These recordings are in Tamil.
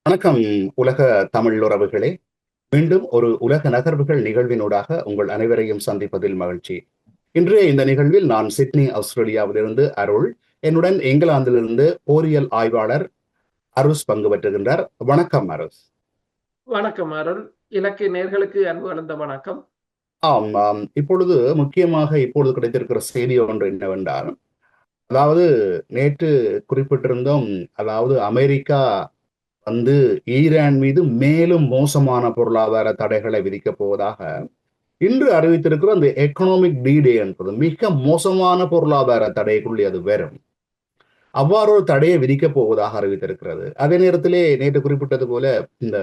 வணக்கம் உலக தமிழ் உறவுகளே. மீண்டும் ஒரு உலக நகர்வுகள் நிகழ்வினூடாக உங்கள் அனைவரையும் சந்திப்பதில் மகிழ்ச்சி. இன்றைய இந்த நிகழ்வில் நான் சிட்னி ஆஸ்திரேலியாவிலிருந்து அருள், என்னுடன் இங்கிலாந்திலிருந்து போரியல் ஆய்வாளர் அருஸ் பங்கு பெற்றுகின்றார். வணக்கம் அருஸ். வணக்கம் அருள். இலக்கிய நேர்களுக்கு அன்பு கலந்த வணக்கம். இப்பொழுது முக்கியமாக இப்பொழுது கிடைத்திருக்கிற செய்தி ஒன்று என்னவென்றால், அதாவது நேற்று குறிப்பிட்டிருந்தோம், அதாவது அமெரிக்கா ஈரான் மீது மேலும் மோசமான பொருளாதார தடைகளை விதிக்கப் போவதாக இன்று அறிவித்திருக்கிற அந்த எக்கனாமிக் டே என்பது மிக மோசமான பொருளாதார தடைக்குள்ளே அது வரும். அவ்வாறு ஒரு தடையை விதிக்கப் போவதாக அறிவித்திருக்கிறது. அதே நேரத்திலே நேற்று குறிப்பிட்டது போல இந்த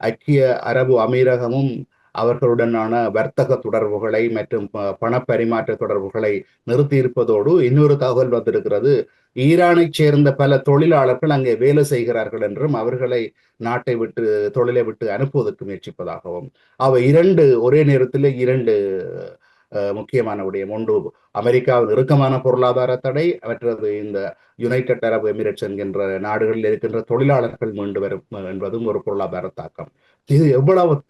ஐக்கிய அரபு அமீரகமும் அவர்களுடனான வர்த்தக தொடர்புகளை மற்றும் பணப்பரிமாற்ற தொடர்புகளை நிறுத்தியிருப்பதோடு இன்னொரு தகவல் வந்திருக்கிறது. ஈரானை சேர்ந்த பல தொழிலாளர்கள் அங்கே வேலை செய்கிறார்கள் என்றும் அவர்களை நாட்டை விட்டு தொழிலை விட்டு அனுப்புவதற்கு முயற்சிப்பதாகவும், அவை இரண்டு ஒரே நேரத்தில் இரண்டு முக்கியமான விடயம். ஒன்று அமெரிக்காவின் இறுக்கமான பொருளாதார தடை, மற்றது இந்த யுனைடெட் அரபு எமிரேட்ஸ் என்கின்ற நாடுகளில் இருக்கின்ற தொழிலாளர்கள் மீண்டு வரும் என்பதும் ஒரு பொருளாதார தாக்கம். இது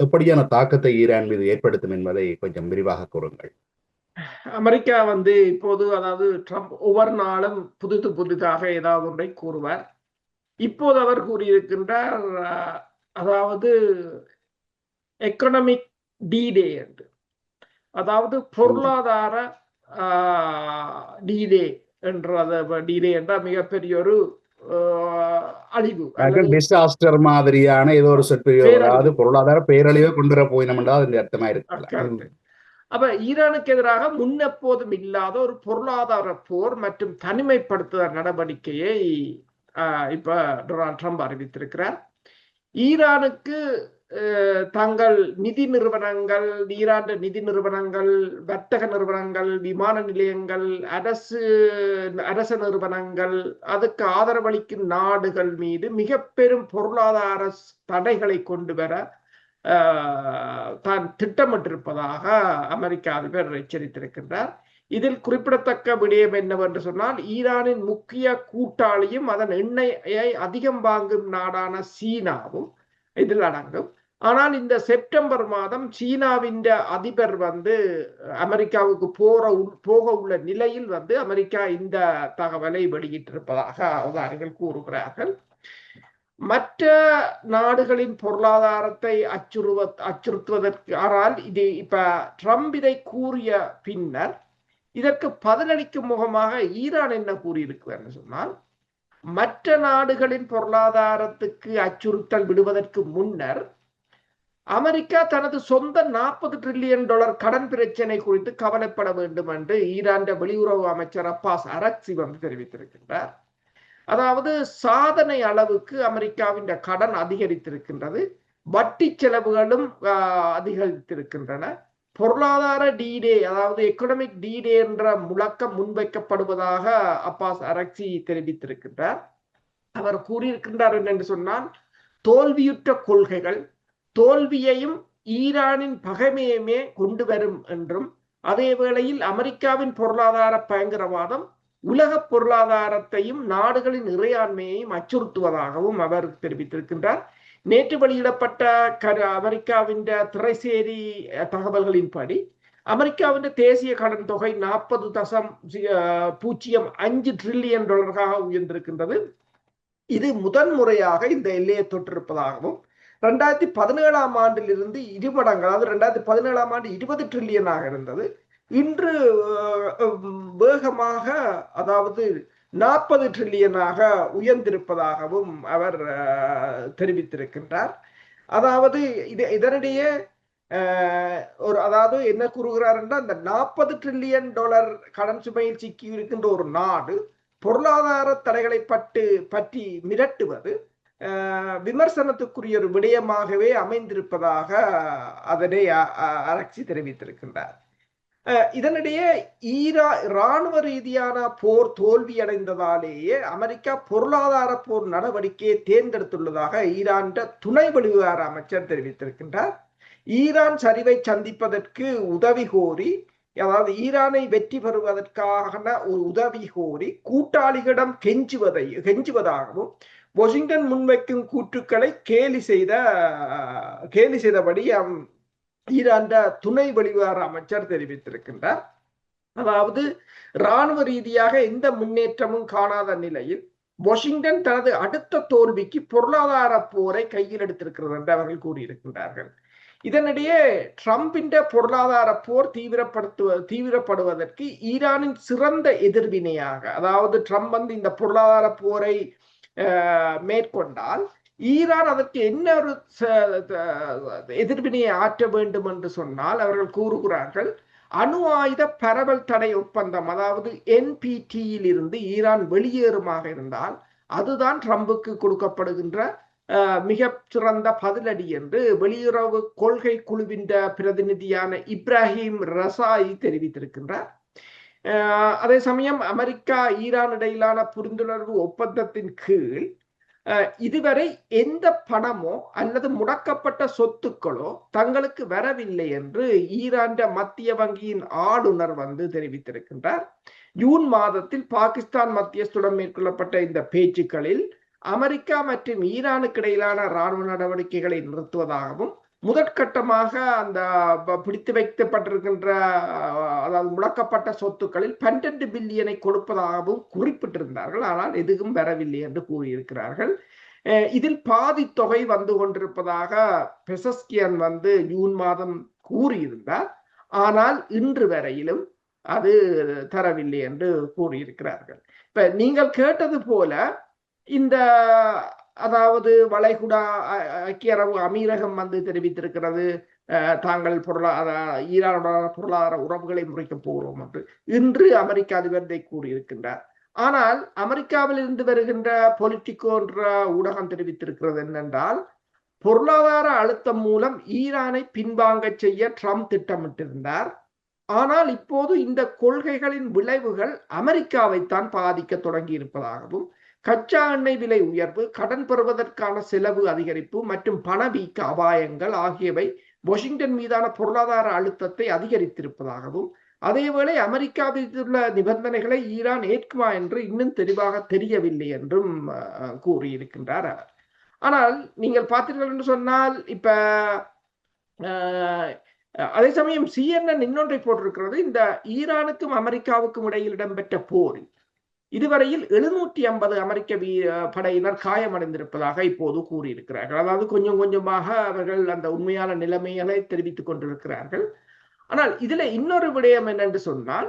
எப்படியான தாக்கத்தை ஈரான் மீது ஏற்படுத்தும் என்பதை கொஞ்சம் விரிவாக கூறுங்கள். அமெரிக்கா இப்போது, அதாவது ட்ரம்ப் ஒவ்வொரு நாளும் புதிதாக ஏதாவது ஒன்றை கூறுவார். இப்போது அவர் கூறியிருக்கின்றார், அதாவது எக்கனாமிக் டே என்று, அதாவது பொருளாதார டே என்ற மிகப்பெரிய ஒரு அழிவு, டிசாஸ்டர் மாதிரியான ஏதோ ஒரு அதாவது பொருளாதார பேரழிவை கொண்டு வர போயினோம் என்றால் அதன் அர்த்தமா இருக்கு. அப்ப ஈரானுக்கு எதிராக முன்னெப்போதும் இல்லாத ஒரு பொருளாதார போர் மற்றும் தனிமைப்படுத்துதல் நடவடிக்கையை இப்ப டொனால்ட் ட்ரம்ப் அறிவித்திருக்கிறார். ஈரானுக்கு தங்கள் நிதி நிறுவனங்கள், ஈரான் நிதி நிறுவனங்கள், வர்த்தக நிறுவனங்கள், விமான நிலையங்கள், அரச நிறுவனங்கள், அதுக்கு ஆதரவளிக்கும் நாடுகள் மீது மிக பெரும் பொருளாதார தடைகளை கொண்டு வர தான் திட்டமிட்டிருப்பதாக அமெரிக்க அதிபர் எச்சரித்திருக்கின்றார். இதில் குறிப்பிடத்தக்க விடயம் என்னவென்று சொன்னால், ஈரானின் முக்கிய கூட்டாளியும் அதன் எண்ணெயை அதிகம் வாங்கும் நாடான சீனாவும் இதில் அடங்கும். ஆனால் இந்த செப்டம்பர் மாதம் சீனாவின் அதிபர் அமெரிக்காவுக்கு போக உள்ள நிலையில் அமெரிக்கா இந்த தகவலை வெளியிட்டிருப்பதாக அவதானிகள் கூறுகிறார்கள். மற்ற நாடுகளின் பொருளாதாரத்தை அச்சுறுத்துவதற்கு, ஆனால் இது இப்ப ட்ரம்ப் இதை கூறிய பின்னர் இதற்கு பதிலளிக்கும் முகமாக ஈரான் என்ன கூறியிருக்கிறது சொன்னால், மற்ற நாடுகளின் பொருளாதாரத்துக்கு அச்சுறுத்தல் விடுவதற்கு முன்னர் அமெரிக்கா தனது சொந்த $40 டிரில்லியன் கடன் பிரச்சனை குறித்து கவலைப்பட வேண்டும் என்று ஈரான் வெளியுறவு அமைச்சர் அப்பாஸ் அரக்சி தெரிவித்திருக்கின்றார். அதாவது சாதனை அளவுக்கு அமெரிக்காவின் கடன் அதிகரித்திருக்கின்றது, வட்டி செலவுகளும் அதிகரித்திருக்கின்றன. பொருளாதார டே, அதாவது எக்கனாமிக் டே என்ற முழக்கம் முன்வைக்கப்படுவதாக அப்பாஸ் அரக்சி தெரிவித்திருக்கின்றார். அவர் கூறியிருக்கின்றார் என்று சொன்னால், தோல்வியுற்ற கொள்கைகள் தோல்வியையும் ஈரானின் பகைமையுமே கொண்டு வரும் என்றும், அதே வேளையில் அமெரிக்காவின் பொருளாதார பயங்கரவாதம் உலக பொருளாதாரத்தையும் நாடுகளின் இறையாண்மையையும் அச்சுறுத்துவதாகவும் அவர் தெரிவித்திருக்கின்றார். நேற்று வெளியிடப்பட்ட அமெரிக்காவின் திரைசேரி தகவல்களின்படி அமெரிக்காவின் தேசிய கடன் தொகை $40.05 டிரில்லியன் உயர்ந்திருக்கின்றது. இது முதன்முறையாக இந்த எல்லையை தொற்றிருப்பதாகவும், 2017 ஆண்டிலிருந்து இருமடங்கு, அதாவது 2017 ஆண்டு 20 டிரில்லியனாக இருந்தது, இன்று வேகமாக, அதாவது 40 டிரில்லியனாக உயர்ந்திருப்பதாகவும் அவர் தெரிவித்திருக்கின்றார். அதாவது இதனிடையே அதாவது என்ன கூறுகிறார் என்றால், இந்த $40 டிரில்லியன் கடன் சுமையில் சிக்கி இருக்கின்ற ஒரு நாடு பொருளாதார தடைகளை பற்றி மிரட்டுவது விமர்சனத்துக்குரிய ஒரு விடயமாகவே அமைந்திருப்பதாக அதனை அரக்சி தெரிவித்திருக்கின்றார். இதனிடையே இராணுவ ரீதியான போர் தோல்வியடைந்ததாலேயே அமெரிக்கா பொருளாதார போர் நடவடிக்கையை தேர்ந்தெடுத்துள்ளதாக ஈரான் துணை வெளிவிவகார அமைச்சர் தெரிவித்திருக்கின்றார். ஈரான் சரிவை சந்திப்பதற்கு உதவி கோரி, அதாவது ஈரானை வெற்றி பெறுவதற்கான ஒரு உதவி கோரி கூட்டாளிகளிடம் கெஞ்சுவதாகவும், வாஷிங்டன் முன்வைக்கும் கூற்றுக்களை கேலி செய்தபடி ஈரான் துணை வெளிவார அமைச்சர் தெரிவித்திருக்கின்றார். அதாவது இராணுவ ரீதியாக எந்த முன்னேற்றமும் காணாத நிலையில் வாஷிங்டன் தனது அடுத்த தோல்விக்கு பொருளாதார போரை கையில் எடுத்திருக்கிறது என்று அவர்கள் கூறியிருக்கின்றார்கள். இதனிடையே ட்ரம்பின் பொருளாதார போர் தீவிரப்படுவதற்கு ஈரானின் சிறந்த எதிர்வினையாக, அதாவது ட்ரம்ப் இந்த பொருளாதார போரை மேற்கொண்டால் ஈரான் அதற்கு என்ன ஒரு எதிர்வினையை ஆற்ற வேண்டும் என்று சொன்னால் அவர்கள் கூறுகிறார்கள், அணு ஆயுத பரவல் தடை ஒப்பந்தம், அதாவது என்பிடியில் இருந்து ஈரான் வெளியேறுமாக இருந்தால் அதுதான் ட்ரம்புக்கு கொடுக்கப்படுகின்ற மிக சிறந்த பதிலடி என்று வெளியுறவு கொள்கை குழுவின் பிரதிநிதியான இப்ராஹிம் ரசாயி தெரிவித்திருக்கின்றார். அதே சமயம் அமெரிக்கா ஈரான் இடையிலான புரிந்துணர்வு ஒப்பந்தத்தின் கீழ் இதுவரை எந்த பணமோ அல்லது முடக்கப்பட்ட சொத்துக்களோ தங்களுக்கு வரவில்லை என்று ஈரான் மத்திய வங்கியின் ஆளுநர் தெரிவித்திருக்கின்றார். ஜூன் மாதத்தில் பாகிஸ்தான் மத்தியஸ்துடன் மேற்கொள்ளப்பட்ட இந்த பேச்சுக்களில் அமெரிக்கா மற்றும் ஈரானுக்கு இடையிலான இராணுவ நடவடிக்கைகளை நிறுத்துவதாகவும் முதற்கட்டமாக அந்த பிடித்து வைக்கப்பட்டிருக்கின்ற அதாவது முடக்கப்பட்ட சொத்துக்களில் 12 பில்லியனை கொடுப்பதாகவும் குறிப்பிட்டிருந்தார்கள். ஆனால் எதுவும் வரவில்லை என்று கூறியிருக்கிறார்கள். இதில் பாதி தொகை வந்து கொண்டிருப்பதாக பெசஸ்கியன் ஜூன் மாதம் கூறியிருந்தார். ஆனால் இன்று வரையிலும் அது தரவில்லை என்று கூறியிருக்கிறார்கள். இப்ப நீங்கள் கேட்டது போல இந்த அதாவது வளைகுடா ஐக்கிய அரபு அமீரகம் தெரிவித்திருக்கிறது, தாங்கள் ஈரானுடன் பொருளாதார உறவுகளை முறைக்கப் போகிறோம் என்று இன்று அமெரிக்க அதிபர் கூறியிருக்கின்றார். ஆனால் அமெரிக்காவில் இருந்து வருகின்ற பொலிட்டிகோ என்ற ஊடகம் தெரிவித்திருக்கிறது என்னென்றால், பொருளாதார அழுத்தம் மூலம் ஈரானை பின்வாங்க செய்ய ட்ரம்ப் திட்டமிட்டிருந்தார். ஆனால் இப்போது இந்த கொள்கைகளின் விளைவுகள் அமெரிக்காவைத்தான் பாதிக்க தொடங்கி இருப்பதாகவும், கச்சா எண்ணெய் விலை உயர்வு, கடன் பெறுவதற்கான செலவு அதிகரிப்பு மற்றும் பணவீக்க அபாயங்கள் ஆகியவை வாஷிங்டன் மீதான பொருளாதார அழுத்தத்தை அதிகரித்திருப்பதாகவும், அதேவேளை அமெரிக்கா விதித்துள்ள நிபந்தனைகளை ஈரான் ஏற்குமா என்று இன்னும் தெளிவாக தெரியவில்லை என்றும் கூறியிருக்கின்றார் அவர். ஆனால் நீங்கள் பார்த்தீர்கள் என்று சொன்னால் இப்ப அதே சமயம் CNN இன்னொன்றை போட்டிருக்கிறது, இந்த ஈரானுக்கும் அமெரிக்காவுக்கும் இடையில் இடம்பெற்ற போரில் இதுவரையில் 750 அமெரிக்க படையினர் காயமடைந்திருப்பதாக இப்போது கூறியிருக்கிறார்கள். அதாவது கொஞ்சம் கொஞ்சமாக அவர்கள் அந்த உண்மையான நிலைமைகளை தெரிவித்துக் கொண்டிருக்கிறார்கள். ஆனால் இதுல இன்னொரு விடயம் என்னென்று சொன்னால்,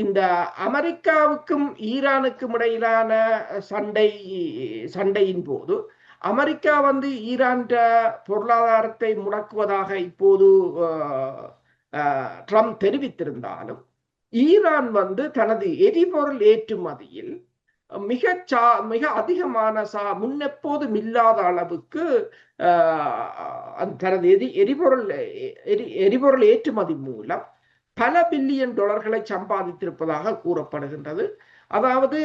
இந்த அமெரிக்காவுக்கும் ஈரானுக்கும் இடையிலான சண்டையின் போது அமெரிக்கா ஈரான் பொருளாதாரத்தை முடக்குவதாக இப்போது ட்ரம்ப் தெரிவித்திருந்தாலும், ஈரான் தனது எரிபொருள் ஏற்றுமதியில் மிக அதிகமான முன்னெப்போதும் இல்லாத அளவுக்கு தனது எரிபொருள் ஏற்றுமதி மூலம் பல பில்லியன் டாலர்களை சம்பாதித்திருப்பதாக கூறப்படுகின்றது. அதாவது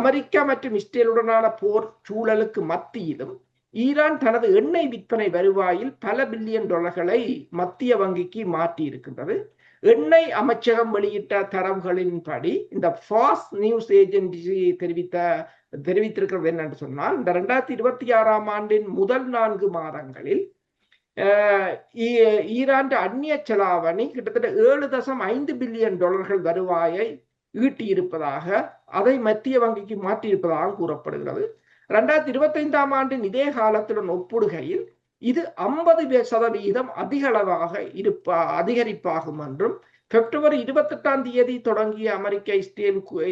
அமெரிக்கா மற்றும் இஸ்ரேலுடனான போர் சூழலுக்கு மத்தியிலும் ஈரான் தனது எண்ணெய் விற்பனை வருவாயில் பல பில்லியன் டாலர்களை மத்திய வங்கிக்கு மாற்றி இருக்கின்றது. எண்ணெய் அமைச்சகம் வெளியிட்ட தரவுகளின்படி இந்த ஃபாஸ்ட் நியூஸ் ஏஜென்சி தெரிவித்திருக்கிறது என்னென்று சொன்னால், இந்த 2026ஆம் ஆண்டின் முதல் 4 மாதங்களில் ஈரான் அந்நிய செலாவணி கிட்டத்தட்ட 7.5 பில்லியன் டாலர்கள் வருவாயை ஈட்டியிருப்பதாக, அதை மத்திய வங்கிக்கு மாற்றியிருப்பதாக கூறப்படுகிறது. 2025ஆம் ஆண்டின் இதே காலத்துடன் ஒப்பிடுகையில் இது 50% அதிகளவாக அதிகரிப்பாகும் என்றும், பிப்ரவரி 28ஆம் தேதி தொடங்கிய அமெரிக்க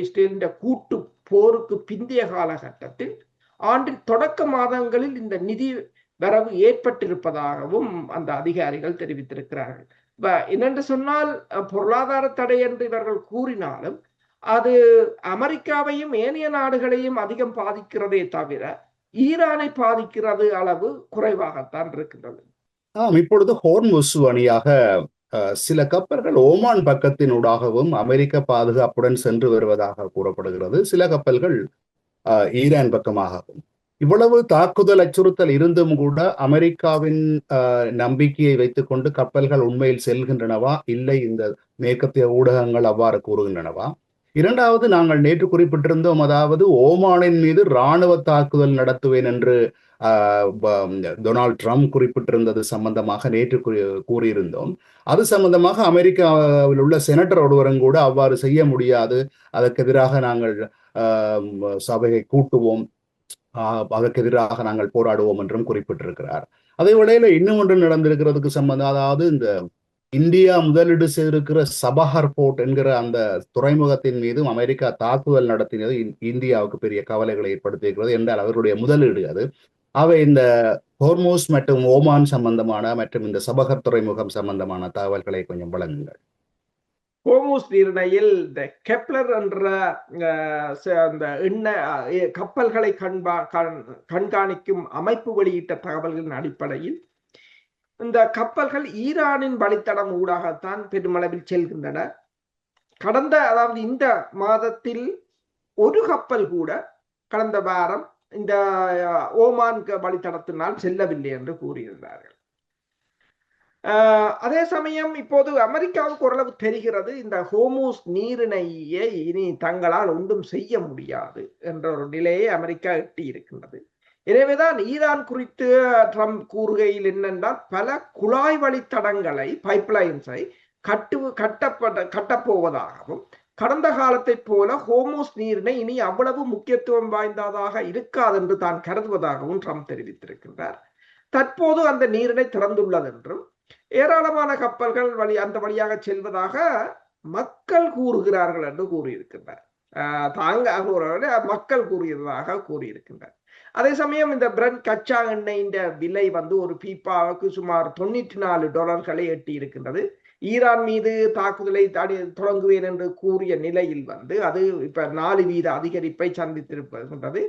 இஸ்ரேலின் கூட்டு போருக்கு பிந்தைய காலகட்டத்தில் ஆண்டின் தொடக்க மாதங்களில் இந்த நிதி வரவு ஏற்பட்டிருப்பதாகவும் அந்த அதிகாரிகள் தெரிவித்திருக்கிறார்கள். என்னென்று சொன்னால், பொருளாதார தடை என்று இவர்கள் கூறினாலும் அது அமெரிக்காவையும் ஏனைய நாடுகளையும் அதிகம் பாதிக்கிறதே தவிர ஈரானை பாதிக்கிறது அளவு குறைவாகத்தான் இருக்கின்றது. இப்பொழுது ஹோர்முஸ் அணியாக சில கப்பல்கள் ஓமான் பக்கத்தினூடாகவும் அமெரிக்க பாதுகாப்புடன் சென்று வருவதாக கூறப்படுகிறது. சில கப்பல்கள் ஈரான் பக்கமாகவும். இவ்வளவு தாக்குதல் அச்சுறுத்தல் இருந்தும் கூட அமெரிக்காவின் நம்பிக்கையை வைத்துக் கொண்டு கப்பல்கள் உண்மையில் செல்கின்றனவா, இல்லை இந்த மேற்கத்திய ஊடகங்கள் அவ்வாறு கூறுகின்றனவா? இரண்டாவது, நாங்கள் நேற்று குறிப்பிட்டிருந்தோம், அதாவது ஓமானின் மீது இராணுவ தாக்குதல் நடத்துவேன் என்று டொனால்ட் ட்ரம்ப் குறிப்பிட்டிருந்தது சம்பந்தமாக நேற்று கூறியிருந்தோம். அது சம்பந்தமாக அமெரிக்காவில் உள்ள செனட்டர் ஒருவரும் கூட அவ்வாறு செய்ய முடியாது, அதற்கு எதிராக நாங்கள் சபையை கூட்டுவோம், அதற்கு எதிராக நாங்கள் போராடுவோம் என்றும் குறிப்பிட்டிருக்கிறார். அதே வேளையில இன்னும் ஒன்று நடந்திருக்கிறதுக்கு சம்பந்தம், அதாவது இந்த இந்தியா முதலீடு செய்திருக்கிற சபஹர் போர்ட் என்கிற அந்த துறைமுகத்தின் மீதும் அமெரிக்கா தாக்குதல் நடத்தினது இந்தியாவுக்கு பெரிய கவலைகளை ஏற்படுத்தியிருக்கிறது. என்றால் அவர்களுடைய முதலீடு அது. அவை இந்த ஹோர்மோஸ் மற்றும் ஓமான் சம்பந்தமான மற்றும் இந்த சபஹர் துறைமுகம் சம்பந்தமான தகவல்களை கொஞ்சம் வழங்குங்கள். ஹோர்மூஸ் நீரிணையில் இந்த கெப்லர் என்ற அந்த கப்பல்களை கண்காணிக்கும் அமைப்பு வெளியிட்ட தகவல்களின் அடிப்படையில் இந்த கப்பல்கள் ஈரானின் வழித்தடம் ஊடாகத்தான் பெருமளவில் செல்கின்றன. அதாவது இந்த மாதத்தில் ஒரு கப்பல் கூட கடந்த வாரம் இந்த ஓமான் வழித்தடத்தினால் செல்லவில்லை என்று கூறியிருந்தார்கள். அதே சமயம் இப்போது அமெரிக்காவுக்கு ஓரளவு தெரிகிறது இந்த ஹோர்மூஸ் நீரிணையை இனி தங்களால் ஒன்றும் செய்ய முடியாது என்ற ஒரு நிலையை அமெரிக்கா எட்டி இருக்கின்றது. எனவேதான் ஈரான் குறித்து ட்ரம்ப் கூறுகையில் என்னென்றால் பல குழாய் வழித்தடங்களை பைப்லைன்ஸை கட்டப்போவதாகவும் கடந்த காலத்தை போல ஹோர்மூஸ் நீரிணை இனி அவ்வளவு முக்கியத்துவம் வாய்ந்ததாக இருக்காது என்று தான் கருதுவதாகவும் ட்ரம்ப் தெரிவித்திருக்கின்றார். தற்போது அந்த நீரிணை திறந்துள்ளது என்றும் ஏராளமான கப்பல்கள் அந்த வழியாக செல்வதாக மக்கள் கூறுகிறார்கள் என்று கூறியிருக்கின்றார். மக்கள் கூறியதாக கூறியிருக்கின்றார். அதே சமயம் இந்த பிரெண்ட் கச்சா எண்ணெயின் விலை ஒரு பீப்பாவுக்கு சுமார் $94 எட்டி இருக்கின்றது. ஈரான் மீது தாக்குதலை தொடங்குவேன் என்று கூறிய நிலையில் அது இப்ப 4% அதிகரிப்பை சந்தித்திருக்கின்றது.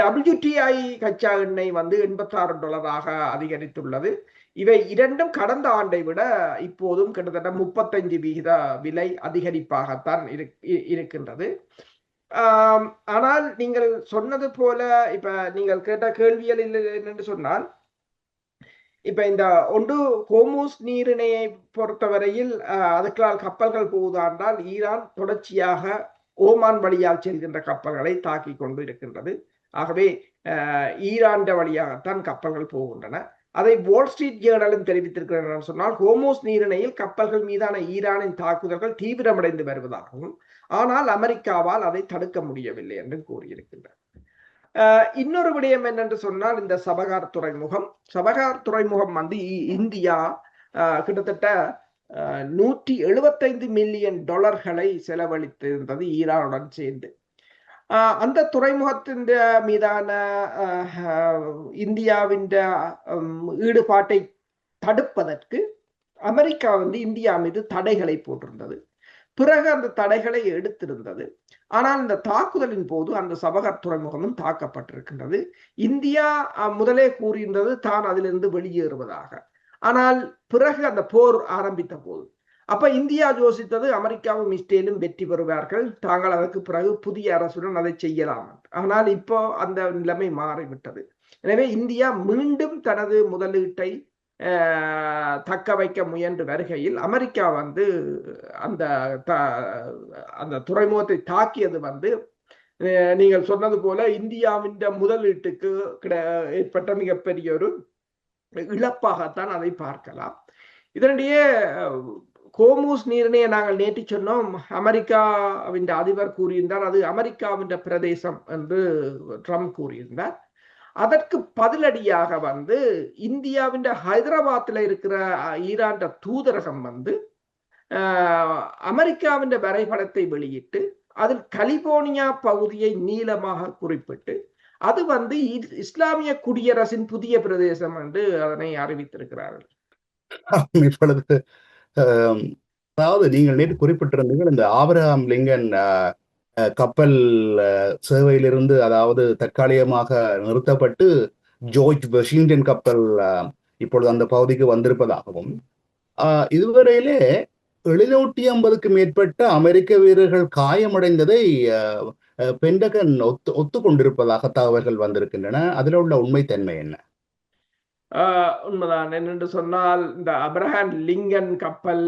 WTI கச்சா எண்ணெய் $86 அதிகரித்துள்ளது. இவை இரண்டும் கடந்த ஆண்டை விட இப்போதும் கிட்டத்தட்ட 35% விலை அதிகரிப்பாகத்தான் இருக்கின்றது. ஆனால் நீங்கள் சொன்னது போல இப்ப நீங்கள் கேட்ட கேள்வியல் என்று சொன்னால், இப்ப இந்த ஹோர்மூஸ் நீரிணையை பொறுத்தவரையில் அதுக்களால் கப்பல்கள் போவதால் ஈரான் தொடர்ச்சியாக ஓமான் வழியால் செல்கின்ற கப்பல்களை தாக்கி கொண்டு இருக்கின்றது. ஆகவே ஈரான் வழியாகத்தான் கப்பல்கள் போகின்றன. அதை வால் ஸ்ட்ரீட் ஜேர்னலும் தெரிவித்திருக்கிறார். சொன்னால் ஹோர்மூஸ் நீரிணையில் கப்பல்கள் மீதான ஈரானின் தாக்குதல்கள் தீவிரமடைந்து வருவதாகவும், ஆனால் அமெரிக்காவால் அதை தடுக்க முடியவில்லை என்று கூறியிருக்கின்றார். இன்னொரு விடயம் என்னென்று சொன்னால், இந்த சபஹர் துறைமுகம் இந்தியா கிட்டத்தட்ட $175 மில்லியன் செலவழித்திருந்தது ஈரானுடன் சேர்ந்து. அந்த துறைமுகத்தின் மீதான இந்தியாவின் ஈடுபாட்டை தடுப்பதற்கு அமெரிக்கா இந்தியா மீது தடைகளை போட்டிருந்தது. பிறகு அந்த தடைகளை எடுத்திருந்தது. ஆனால் இந்த தாக்குதலின் போது அந்த சபஹர் துறைமுகமும் தாக்கப்பட்டிருக்கின்றது. இந்தியா முதலே கூறியிருந்தது தான் அதிலிருந்து வெளியேறுவதாக. ஆனால் பிறகு அந்த போர் ஆரம்பித்த போது அப்ப இந்தியா யோசித்தது அமெரிக்காவும் இஸ்ரேலும் வெற்றி பெறுவார்கள், தாங்கள் அதற்கு பிறகு புதிய அரசுடன் அதை செய்யலாம். ஆனால் இப்போ அந்த நிலைமை மாறிவிட்டது. எனவே இந்தியா மீண்டும் தனது முதலீட்டை தக்க வைக்க முயன்று வருகையில் அமெரிக்கா அந்த அந்த துறைமுகத்தை தாக்கியது நீங்கள் சொன்னது போல இந்தியாவின் முதலீட்டுக்கு ஏற்பட்ட மிகப்பெரிய ஒரு இழப்பாகத்தான் அதை பார்க்கலாம். இதனிடையே ஹோர்மூஸ் நீரிணையை நாங்கள் நேற்று சொன்னோம், அமெரிக்காவின் அதிபர் கூறியிருந்தார் அது அமெரிக்காவின் பிரதேசம் என்று ட்ரம்ப் கூறியிருந்தார். அதற்கு பதிலடியாக இந்தியாவின் ஹைதராபாத்தில் இருக்கிற ஈரான் தூதரகம் அமெரிக்காவின் வரைபடத்தை வெளியிட்டு அதில் கலிபோர்னியா பகுதியை நீளமாக குறிப்பிட்டு அது இஸ்லாமிய குடியரசின் புதிய பிரதேசம் என்று அதனை அறிவித்திருக்கிறார்கள். இப்பொழுது அதாவது நீங்கள் நேற்று குறிப்பிட்டிருந்தீர்கள் இந்த ஆபிரகாம் லிங்கன் கப்பல் சேவையிலிருந்து, அதாவது தற்காலிகமாக நிறுத்தப்பட்டு ஜார்ஜ் வாஷிங்டன் கப்பல் இப்பொழுது அந்த பகுதிக்கு வந்திருப்பதாகவும், இதுவரையிலே 750க்கும் மேற்பட்ட அமெரிக்க வீரர்கள் காயமடைந்ததை பென்டகன் ஒத்துக்கொண்டிருப்பதாக தகவல்கள் வந்திருக்கின்றன. அதில் உள்ள உண்மைத்தன்மை என்ன? உண்மைதான். என்னென்று சொன்னால் இந்த அப்ரஹாம் லிங்கன் கப்பல்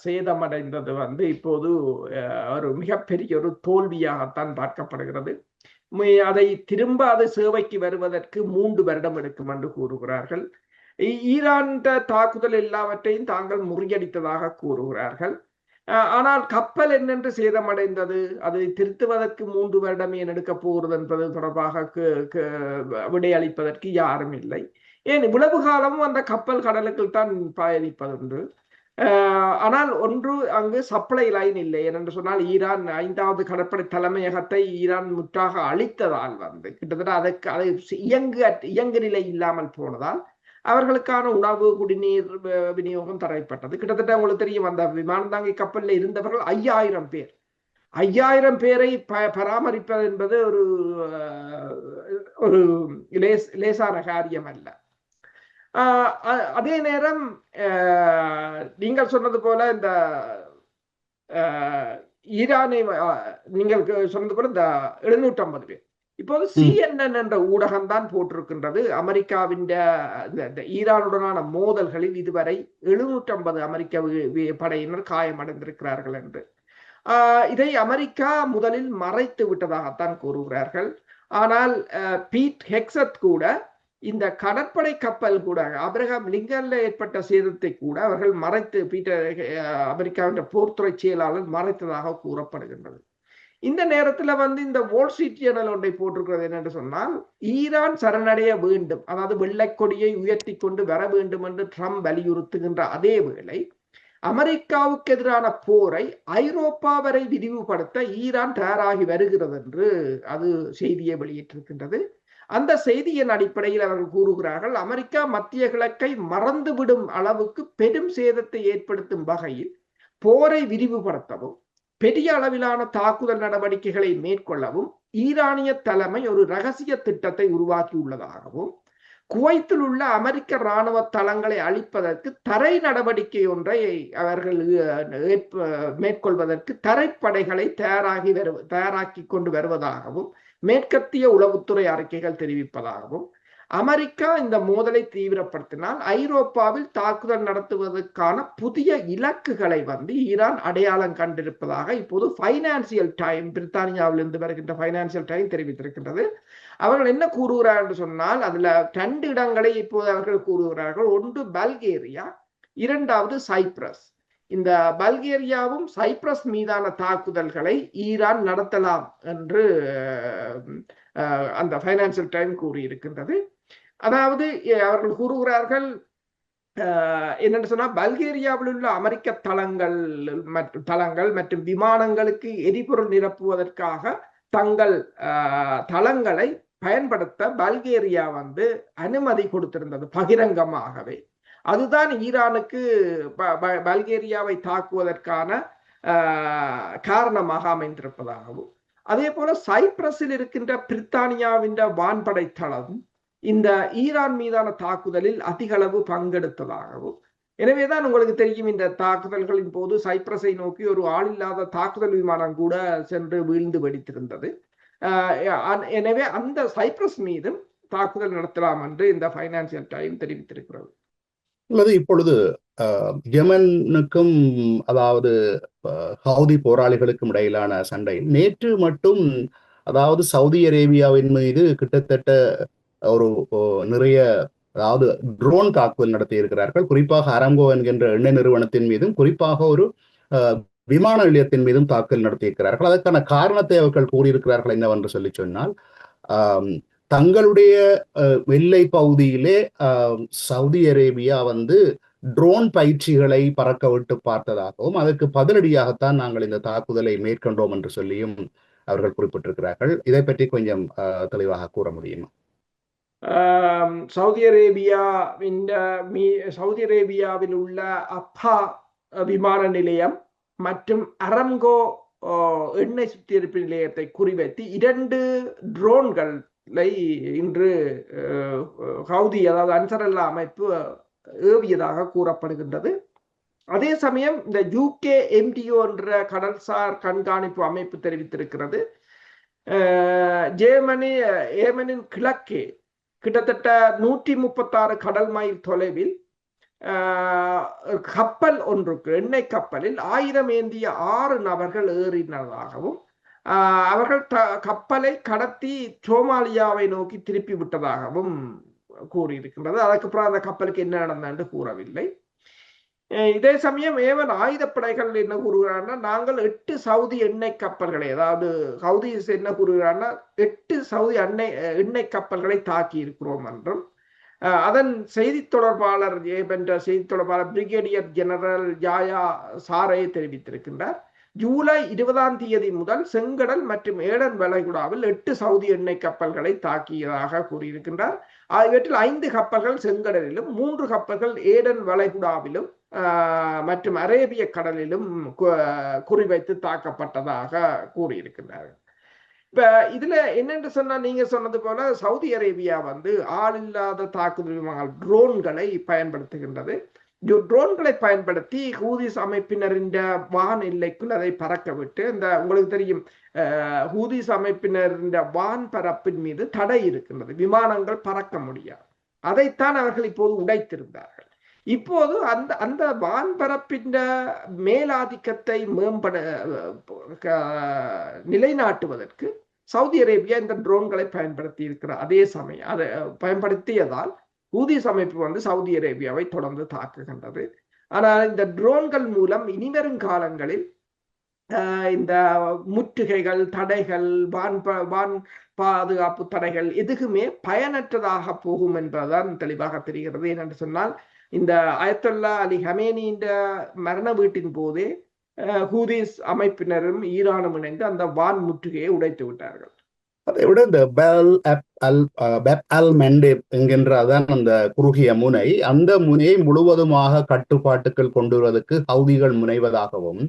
சேதமடைந்தது இப்போது ஒரு மிகப்பெரிய ஒரு தோல்வியாகத்தான் பார்க்கப்படுகிறது. அதை திரும்ப அது சேவைக்கு வருவதற்கு 3 வருடம் எடுக்கும் என்று கூறுகிறார்கள். ஈரான் தாக்குதல் எல்லாவற்றையும் தாங்கள் முறியடித்ததாக கூறுகிறார்கள். ஆனால் கப்பல் என்னென்று சேதமடைந்தது, அதை திருத்துவதற்கு 3 வருடம் ஏன் எடுக்கப் போகிறது என்பது தொடர்பாக விடையளிப்பதற்கு யாரும் இல்லை. ஏன் இவ்வளவு காலமும் அந்த கப்பல் கடலுக்குள் தான் பயணிப்பதுண்டு. ஆனால் ஒன்று அங்கு சப்ளை லைன் இல்லை. ஏனென்று சொன்னால் ஈரான் 5வது கடற்படை தலைமையகத்தை ஈரான் முற்றாக அழித்ததால் கிட்டத்தட்ட அதை இயங்கு நிலை இல்லாமல் போனதால் அவர்களுக்கான உணவு குடிநீர் விநியோகம் தடைப்பட்டது. கிட்டத்தட்ட உங்களுக்கு தெரியும், அந்த விமானந்தாங்கி கப்பலில் இருந்தவர்கள் 5000 பேர். 5000 பேரை பராமரிப்பது என்பது ஒரு லேசான காரியம் அல்ல. அதே நேரம் நீங்கள் சொன்னது போல இந்த ஈரானை நீங்கள் சொன்னது போல இந்த 750 பேர் இப்போது CNN என்ற ஊடகம் தான் போட்டிருக்கின்றது, அமெரிக்காவின் ஈரானுடனான மோதல்களில் இதுவரை 750 அமெரிக்க படையினர் காயமடைந்திருக்கிறார்கள் என்று. இதை அமெரிக்கா முதலில் மறைத்து விட்டதாகத்தான் கூறுகிறார்கள். ஆனால் பீட் ஹெக்ஸத் கூட இந்த கடற்படை கப்பல் கூட அப்ரஹாம் லிங்கன்ல ஏற்பட்ட சேதத்தை கூட அவர்கள் மறைத்து, அமெரிக்காவின் போர்த்துறை செயலாளர் மறைத்ததாக கூறப்படுகின்றது. இந்த நேரத்துல இந்த வால் ஸ்ட்ரீட் ஜேர்னல் ஒன்றை போட்டிருக்கிறது என்னென்று சொன்னால், ஈரான் சரணடைய வேண்டும், அதாவது வெள்ளை கொடியை உயர்த்தி கொண்டு வர வேண்டும் என்று ட்ரம்ப் வலியுறுத்துகின்ற அதே வேளை அமெரிக்காவுக்கு எதிரான போரை ஐரோப்பா வரை விரிவுபடுத்த ஈரான் தயாராகி வருகிறது என்று அது செய்தியை வெளியிட்டிருக்கின்றது. அந்த செய்தியின் அடிப்படையில் அவர்கள் கூறுகிறார்கள், அமெரிக்கா மத்திய கிழக்கை மறந்துவிடும் அளவுக்கு பெரும் சேதத்தை ஏற்படுத்தும் வகையில் போரை விரிவுபடுத்தவும் பெரிய அளவிலான தாக்குதல் நடவடிக்கைகளை மேற்கொள்ளவும் ஈரானிய தலைமை ஒரு ரகசிய திட்டத்தை உருவாக்கியுள்ளதாகவும், குவைத்தில் உள்ள அமெரிக்க இராணுவ தளங்களை அழிப்பதற்கு தரை நடவடிக்கை ஒன்றை அவர்கள் மேற்கொள்வதற்கு தரைப்படைகளை தயாராக்கி கொண்டு வருவதாகவும் மேற்கத்திய உளவுத்துறை அறிக்கைகள் தெரிவிப்பதாகவும், அமெரிக்கா இந்த மோதலை தீவிரப்படுத்தினால் ஐரோப்பாவில் தாக்குதல் நடத்துவதற்கான புதிய இலக்குகளை ஈரான் அடையாளம் கண்டிருப்பதாக இப்போது பைனான்சியல் டைம், பிரித்தானியாவிலிருந்து வருகின்ற பைனான்சியல் டைம் தெரிவித்திருக்கின்றது. அவர்கள் என்ன கூறுகிறார்கள் என்று சொன்னால், அதுல 2 இடங்களை இப்போது அவர்கள் கூறுகிறார்கள். ஒன்று பல்கேரியா, 2வது சைப்ரஸ். இந்த பல்கேரியாவும் சைப்ரஸ் மீதான தாக்குதல்களை ஈரான் நடத்தலாம் என்று அந்த பைனான்சியல் டைம் கூறியிருக்கின்றது. அதாவது அவர்கள் கூறுகிறார்கள் என்னென்னு சொன்னா, பல்கேரியாவில் உள்ள அமெரிக்க தளங்கள் மற்றும் விமானங்களுக்கு எரிபொருள் நிரப்புவதற்காக தங்கள் தளங்களை பயன்படுத்த பல்கேரியா அனுமதி கொடுத்திருந்தது பகிரங்கமாகவே. அதுதான் ஈரானுக்கு பல்கேரியாவை தாக்குவதற்கான காரணமாக அமைந்திருப்பதாகவும், அதே போல சைப்ரஸில் இருக்கின்ற பிரித்தானியாவின் வான்படை தளம் இந்த ஈரான் மீதான தாக்குதலில் அதிக அளவு பங்கெடுத்ததாகவும், எனவேதான் உங்களுக்கு தெரியும், இந்த தாக்குதல்களின் போது சைப்ரஸை நோக்கி ஒரு ஆளில்லாத தாக்குதல் விமானம் கூட சென்று வீழ்ந்து வெடித்திருந்தது. எனவே அந்த சைப்ரஸ் மீதும் தாக்குதல் நடத்தலாம் என்று இந்த பைனான்சியல் டைம் தெரிவித்திருக்கிறது. அல்லது இப்பொழுது யெமனுக்கும் அதாவது ஹவுதி போராளிகளுக்கும் இடையிலான சண்டை நேற்று மட்டும், அதாவது சவுதி அரேபியாவின் மீது கிட்டத்தட்ட ஒரு நிறைய, அதாவது ட்ரோன் தாக்குதல் நடத்தி இருக்கிறார்கள். குறிப்பாக அரங்கோ என்கின்ற எண்ணெய் நிறுவனத்தின் மீதும் குறிப்பாக ஒரு விமான நிலையத்தின் மீதும் தாக்குதல் நடத்தியிருக்கிறார்கள். அதற்கான காரணத்தை அவர்கள் கூறியிருக்கிறார்கள் என்னவென்று சொல்லி சொன்னால், தங்களுடைய எல்லை பகுதியிலே சவுதி அரேபியா ட்ரோன் பயிற்சிகளை பறக்க விட்டு பார்த்ததாகவும், அதற்கு பதிலடியாகத்தான் நாங்கள் இந்த தாக்குதலை மேற்கொண்டோம் என்று சொல்லியும் அவர்கள் குறிப்பிட்டிருக்கிறார்கள். இதை பற்றி கொஞ்சம் தெளிவாக கூற முடியுமா? சவுதி அரேபியாவில் உள்ள அப்பா விமான நிலையம் மற்றும் அரம்கோ எண்ணெய் சுத்திகரிப்பு நிலையத்தை குறிவைத்து 2 ட்ரோன்களை இன்று ஹவுதி, அதாவது அன்சரல்லா அமைப்பு ஏவியதாக கூறப்படுகின்றது. அதே சமயம் இந்த UKMDO என்ற கடல்சார் கண்காணிப்பு அமைப்பு தெரிவித்திருக்கிறது, ஏமனின் கிழக்கே கிட்டத்தட்ட 136 கடல் மைல் தொலைவில் கப்பல் ஒன்றுக்கு, எண்ணெய் கப்பலில் 1000 ஏந்திய 6 நபர்கள் ஏறினதாகவும் அவர்கள் கப்பலை கடத்தி சோமாலியாவை நோக்கி திருப்பி விட்டதாகவும் கூறியிருக்கின்றது. அதுக்கப்புறம் அந்த கப்பலுக்கு என்ன நடந்தது என்று கூறவில்லை. இதே சமயம் ஏவன் ஆயுதப்படைகள் என்ன கூறுகிறான்னா, நாங்கள் 8 சவுதி எண்ணெய் கப்பல்களை, அதாவது ஹவுதீஸ் என்ன கூறுகிறான்னா 8 சவுதி எண்ணெய் கப்பல்களை தாக்கி இருக்கிறோம் என்றும், அதன் செய்தி தொடர்பாளர் என்ற செய்தி தொடர்பாளர் பிரிகேடியர் ஜெனரல் யாயா சாரே தெரிவித்திருக்கின்றார். ஜூலை 20ஆம் தேதி முதல் செங்கடல் மற்றும் ஏடன் வளைகுடாவில் 8 சவுதி எண்ணெய் கப்பல்களை தாக்கியதாக கூறியிருக்கின்றார். இவற்றில் 5 கப்பல்கள் செங்கடலிலும் 3 கப்பல்கள் ஏடன் வளைகுடாவிலும் மற்றும் அரேபிய கடலிலும் குறிவைத்து தாக்கப்பட்டதாக கூறியிருக்கின்றார்கள். இப்ப இதுல என்னென்று சொன்னா, நீங்க சொன்னது போல சவுதி அரேபியா ஆள் இல்லாத தாக்குதல் விமானங்கள், ட்ரோன்களை பயன்படுத்துகின்றது. ட்ரோன்களை பயன்படுத்தி ஹூதிஸ் அமைப்பினரின் வான் எல்லைக்குள் அதை பறக்க விட்டு, உங்களுக்கு தெரியும் ஹூதிஸ் அமைப்பினரின் வான் பரப்பின் மீது தடை இருக்கின்றது, விமானங்கள் பறக்க முடியாது. அதைத்தான் அவர்கள் இப்போது உடைத்திருந்தார்கள். இப்போது அந்த வான் பரப்பின் மேலாதிக்கத்தை நிலைநாட்டுவதற்கு சவுதி அரேபியா இந்த ட்ரோன்களை பயன்படுத்தி இருக்கிறார். அதே சமயம் அதை பயன்படுத்தியதால் ஹூதிஸ் அமைப்பு சவுதி அரேபியாவை தொடர்ந்து தாக்குகின்றது. ஆனால் இந்த ட்ரோன்கள் மூலம் இனிவரும் காலங்களில் இந்த முற்றுகைகள், தடைகள், வான் பாதுகாப்பு தடைகள் எதுவுமே பயனற்றதாக போகும் என்பதுதான் தெளிவாக தெரிகிறது. ஏனென்று சொன்னால், இந்த அயத்துல்லா அலி ஹமேனியின் மரண வீட்டின் போதே ஹூதிஸ் அமைப்பினரும் ஈரானும் இணைந்து அந்த வான் முற்றுகையை உடைத்து விட்டார்கள். அதை விட இந்த பாப் அல் மண்டேப் என்கின்ற அதான் அந்த குறுகிய முனை, அந்த முனையை முழுவதுமாக கட்டுப்பாட்டுக்குள் கொண்டு வருவதற்கு ஹவுதிகள் முனைவதாகவும்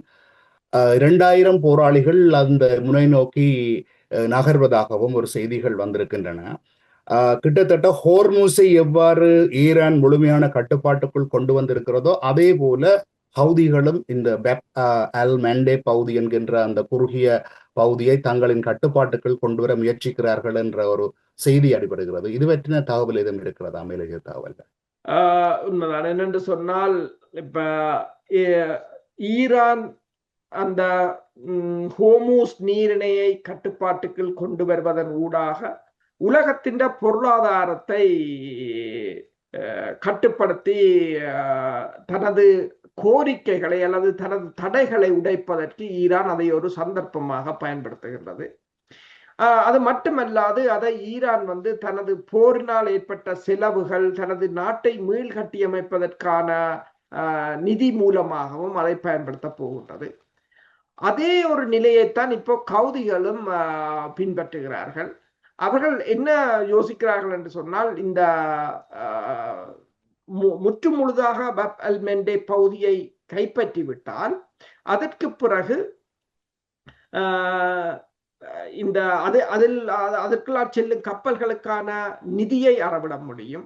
2000 போராளிகள் அந்த முனை நோக்கி நகர்வதாகவும் ஒரு செய்திகள் வந்திருக்கின்றன. கிட்டத்தட்ட ஹோர்மூஸை எவ்வாறு ஈரான் முழுமையான கட்டுப்பாட்டுக்குள் கொண்டு வந்திருக்கிறதோ அதே போல ஹவுதிகளும் இந்த பாப் அல் மண்டேப் பகுதி என்கின்ற அந்த குறுகிய பகுதியை தங்களின் கட்டுப்பாட்டுக்குள் கொண்டு வர முயற்சிக்கிறார்கள் என்ற ஒரு செய்தி அடிபடுகிறது. இது பற்றின தகவல் எதுவும் இருக்கிறதா? மேலதிக தகவல் உண்மைதான். என்னென்று சொன்னால், இப்ப ஈரான் அந்த ஹோர்மூஸ் நீரிணையை கட்டுப்பாட்டுக்குள் கொண்டு வருவதன் ஊடாக உலகத்தின் பொருளாதாரத்தை கட்டுப்படுத்தி தனது கோரிக்கைகளை அல்லது தனது தடைகளை உடைப்பதற்கு ஈரான் அதை ஒரு சந்தர்ப்பமாக பயன்படுத்துகின்றது. அது மட்டுமல்லாது அதை ஈரான் தனது போரினால் ஏற்பட்ட செலவுகள், தனது நாட்டை மீள் கட்டியமைப்பதற்கான நிதி மூலமாகவும் அதை பயன்படுத்த போகின்றது. அதே ஒரு நிலையைத்தான் இப்போ ஹவுதிகளும் பின்பற்றுகிறார்கள். அவர்கள் என்ன யோசிக்கிறார்கள் என்று சொன்னால், இந்த முற்று முழுதாக பாப் அல் மண்டேப் பகுதியை கைப்பற்றி விட்டால் அதற்கு பிறகு இந்த அதற்குள்ளால் செல்லும் கப்பல்களுக்கான நிதியை அறவிட முடியும்.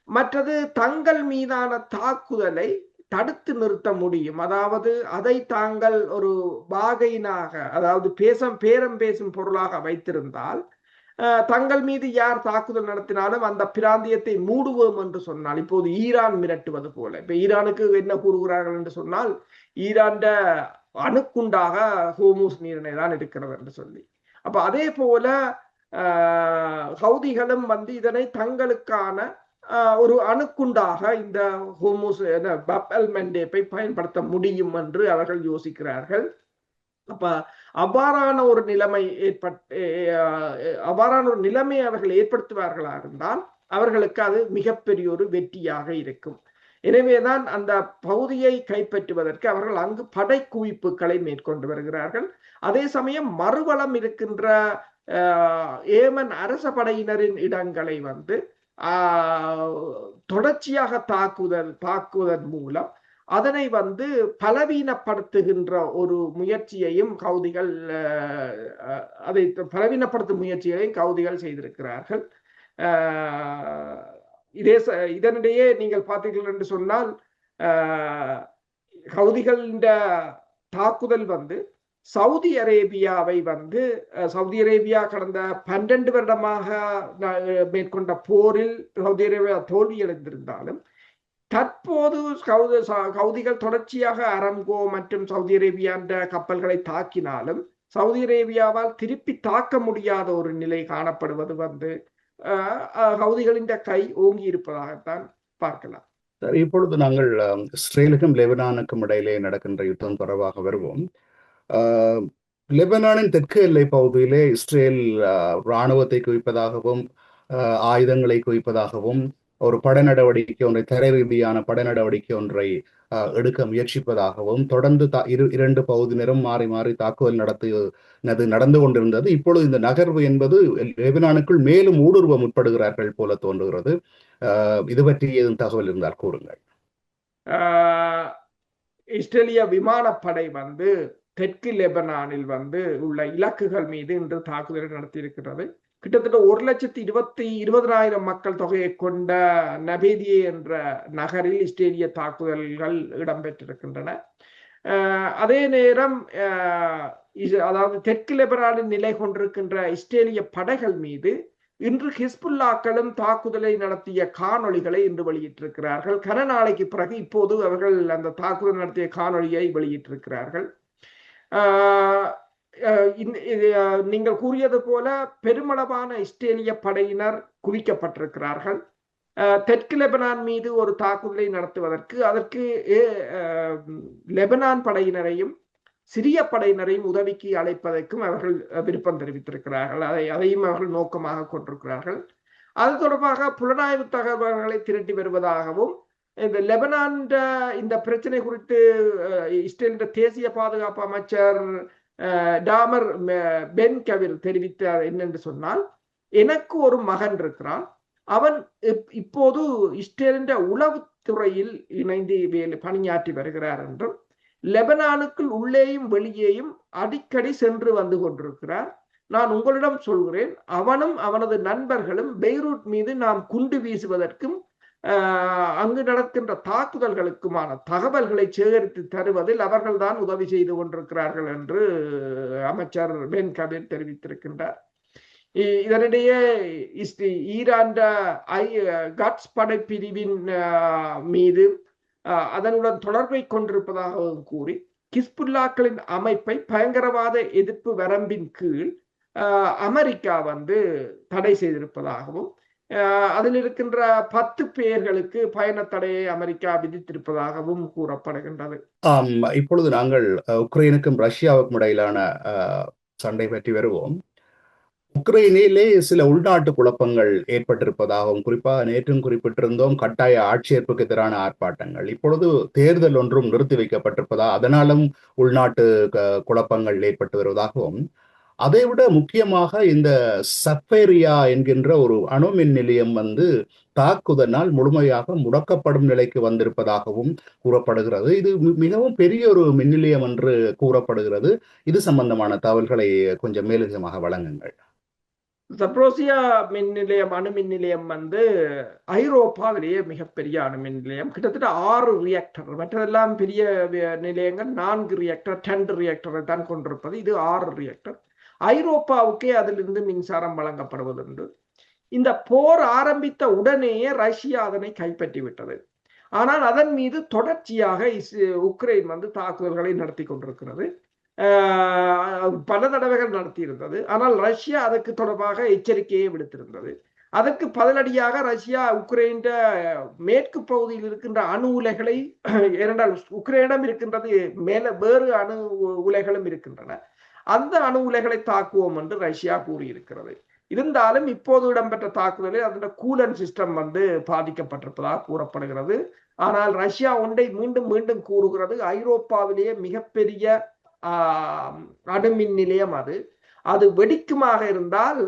மற்றது தங்கள் மீதான தாக்குதலை தடுத்து நிறுத்த முடியும். அதாவது அதை தாங்கள் ஒரு பாகையினாக, அதாவது பேரம் பேசும் பொருளாக வைத்திருந்தால், தங்கள் மீது யார் தாக்குதல் நடத்தினாலும் அந்த பிராந்தியத்தை மூடுவோம் என்று சொன்னால், இப்போது ஈரான் மிரட்டுவது போல, இப்ப ஈரானுக்கு என்ன கூறுகிறார்கள் என்று சொன்னால், ஈரான் அணுக்குண்டாக ஹோர்மூஸ் நீரிணை தான் இருக்கிறது என்று சொல்லி, அப்ப அதே போல ஹவுதிகளும் இதனை தங்களுக்கான ஒரு அணுக்குண்டாக இந்த ஹோர்மூஸ் பாப் அல் மண்டேப்பை பயன்படுத்த முடியும் என்று அவர்கள் யோசிக்கிறார்கள். அப்ப அவ்வாறான ஒரு நிலைமை அவர்கள் ஏற்படுத்துவார்களா இருந்தால் அவர்களுக்கு அது மிகப்பெரிய ஒரு வெற்றியாக இருக்கும். எனவேதான் அந்த பகுதியை கைப்பற்றுவதற்கு அவர்கள் அங்கு படை குவிப்புகளை மேற்கொண்டு வருகிறார்கள். அதே சமயம் மறுவளம் இருக்கின்ற ஏமன் அரச படையினரின் இடங்களை தொடர்ச்சியாக தாக்குவதன் மூலம் அதனை பலவீனப்படுத்துகின்ற ஒரு முயற்சியையும் ஹவுதிகள் அதை பலவீனப்படுத்தும் முயற்சிகளையும் ஹவுதிகள் செய்திருக்கிறார்கள். இதனிடையே நீங்கள் பார்த்தீர்கள் என்று சொன்னால், ஹவுதிகளின் தாக்குதல் சவுதி அரேபியாவை வந்து சவுதி அரேபியா கடந்த 12 வருடமாக மேற்கொண்ட போரில் சவுதி அரேபியா தோல்வியடைந்திருந்தாலும் தற்போது சவுதிகள் தொடர்ச்சியாக அரம்கோ மற்றும் சவுதி அரேபியான்ற கப்பல்களை தாக்கினாலும் சவுதி அரேபியாவால் திருப்பி தாக்க முடியாத ஒரு நிலை காணப்படுவது வந்து சவுதிகளின் கை ஓங்கி இருப்பதாகத்தான் பார்க்கலாம். இப்பொழுது நாங்கள் இஸ்ரேலுக்கும் லெபனானுக்கும் இடையிலே நடக்கின்ற யுத்தம் தொடர்பாக வருவோம். லெபனானின் தெற்கு எல்லை பகுதியிலே இஸ்ரேல் இராணுவத்தை குவிப்பதாகவும் ஆயுதங்களை குவிப்பதாகவும் ஒரு பட நடவடிக்கை ஒன்றை தரை ரீதியான பட நடவடிக்கை ஒன்றை எடுக்க முயற்சிப்பதாகவும் தொடர்ந்து இரண்டு பகுதியினரும் மாறி மாறி தாக்குதல் நடந்து கொண்டிருந்தது. இப்பொழுது இந்த நகர்வு என்பது லெபனானுக்குள் மேலும் ஊடுருவ முற்படுகிறார்கள் போல தோன்றுகிறது. இது பற்றி ஏதும் தகவல் இருந்தால் கூறுங்கள். இஸ்ரேலிய விமானப்படை வந்து தெற்கு லெபனானில் வந்து உள்ள இலக்குகள் மீது இன்று தாக்குதல் நடத்தியிருக்கிறது. கிட்டத்தட்ட 1,20,000 மக்கள் தொகையை கொண்ட நபேதியே என்ற நகரில் இஸ்ரேலிய தாக்குதல்கள் இடம்பெற்றிருக்கின்றன. அதே நேரம் அதாவது தெற்கு லெபனானில் நிலை கொண்டிருக்கின்ற இஸ்ரேலிய படைகள் மீது இன்று ஹிஸ்புல்லாக்களும் தாக்குதலை நடத்திய காணொளிகளை இன்று வெளியிட்டிருக்கிறார்கள். கன நாளைக்கு பிறகு இப்போது அவர்கள் அந்த தாக்குதல் நடத்திய காணொளியை வெளியிட்டிருக்கிறார்கள். நீங்கள் கூறியது போல பெருமளவான இஸ்ரேலிய படையினர் குவிக்கப்பட்டிருக்கிறார்கள். தெற்கு லெபனான் மீது ஒரு தாக்குதலை நடத்துவதற்கு அதற்கு லெபனான் படையினரையும் சிரிய படையினரையும் உதவிக்கு அழைப்பதற்கும் அவர்கள் விருப்பம் தெரிவித்திருக்கிறார்கள். அதையும் அவர்கள் நோக்கமாக கொண்டிருக்கிறார்கள். அது தொடர்பாக புலனாய்வு தகவல்களை திரட்டி வருவதாகவும் இந்த லெபனான் இந்த பிரச்சனை குறித்து இஸ்ரேலின் தேசிய பாதுகாப்பு அமைச்சர் டாமர் பென் கவிர் தெரிவித்தார் என்னென்று சொன்னால், எனக்கு ஒரு மகன் இருக்கிறான், அவன் இப்போது இஸ்ரேலின் உளவுத்துறையில் இணைந்து பணியாற்றி வருகிறார் என்றும் லெபனானுக்குள் உள்ளேயும் வெளியேயும் அடிக்கடி சென்று வந்து கொண்டிருக்கிறார். நான் உங்களிடம் சொல்கிறேன், அவனும் அவனது நண்பர்களும் பெய்ரூட் மீது நாம் குண்டு வீசுவதற்கும் அங்கு நடக்கின்ற தாக்குதல்களுக்குமான தகவல்களை சேகரித்து தருவதில் அவர்கள்தான் உதவி செய்து கொண்டிருக்கிறார்கள் என்று அமைச்சர் பென் கபீர் தெரிவித்திருக்கின்றார். இதனிடையே ஈரான் கட்ஸ் படைப்பிரிவின் மீது அதனுடன் தொடர்பை கொண்டிருப்பதாகவும் கூறி ஹிஸ்புல்லாக்களின் அமைப்பை பயங்கரவாத எதிர்ப்பு வரம்பின் கீழ் அமெரிக்கா வந்து தடை செய்திருப்பதாகவும் அதில் இருக்கின்ற 10 பேர்களுக்கு பயண தடையை அமெரிக்கா விதித்திருப்பதாகவும் கூறப்படுகின்றது. இப்பொழுது நாங்கள் உக்ரைனுக்கும் ரஷ்யாவுக்கும் இடையிலான சண்டை பற்றி வருவோம். உக்ரைனிலே சில உள்நாட்டு குழப்பங்கள் ஏற்பட்டிருப்பதாகவும் குறிப்பாக நேற்றும் குறிப்பிட்டிருந்தோம் கட்டாய ஆட்சேர்ப்புக்கு எதிரான ஆர்ப்பாட்டங்கள். இப்பொழுது தேர்தல் ஒன்றும் நிறுத்தி வைக்கப்பட்டிருப்பதா, அதனாலும் உள்நாட்டு குழப்பங்கள் ஏற்பட்டு வருவதாகவும், அதைவிட முக்கியமாக இந்த சப்பேரியா என்கின்ற ஒரு அணு மின் நிலையம் வந்து தாக்குதனால் முழுமையாக முடக்கப்படும் நிலைக்கு வந்திருப்பதாகவும் கூறப்படுகிறது. இது மிகவும் பெரிய ஒரு மின் நிலையம் என்று கூறப்படுகிறது. இது சம்பந்தமான தகவல்களை கொஞ்சம் மேலதிகமாக வழங்குங்கள். சப்ரோசியா மின் நிலையம் அணு மின் நிலையம் வந்து ஐரோப்பாவிலேயே மிகப்பெரிய அணு மின் நிலையம். கிட்டத்தட்ட 6 ரியாக்டர், மற்றதெல்லாம் பெரிய நிலையங்கள் 4 ரியாக்டர் 10 ரியாக்டரை தான் கொண்டிருப்பது. இது 6 ரியாக்டர். ஐரோப்பாவுக்கே அதிலிருந்து மின்சாரம் வழங்கப்படுவதுண்டு. இந்த போர் ஆரம்பித்த உடனேயே ரஷ்யா அதனை கைப்பற்றி விட்டது. ஆனால் அதன் மீது தொடர்ச்சியாக உக்ரைன் வந்து தாக்குதல்களை நடத்தி கொண்டிருக்கிறது. பல தடவைகள் நடத்தியிருந்தது. ஆனால் ரஷ்யா அதற்கு தொடர்பாக எச்சரிக்கையை விடுத்திருந்தது. அதற்கு பதிலடியாக ரஷ்யா உக்ரைன் மேற்கு பகுதியில் இருக்கின்ற அணு உலைகளை, ஏனென்றால் உக்ரைனிடம் இருக்கின்றது மேல வேறு அணு உலைகளும் இருக்கின்றன, அந்த அணு உலைகளை தாக்குவோம் என்று ரஷ்யா கூறியிருக்கிறது. இருந்தாலும் இப்போது இடம்பெற்ற தாக்குதலில் அந்த கூலன் சிஸ்டம் வந்து பாதிக்கப்பட்டிருப்பதாக கூறப்படுகிறது. ஆனால் ரஷ்யா ஒன்றை மீண்டும் மீண்டும் கூறுகிறது, ஐரோப்பாவிலேயே மிகப்பெரிய அணுமின் நிலையம் அது வெடிக்குமாக இருந்தால்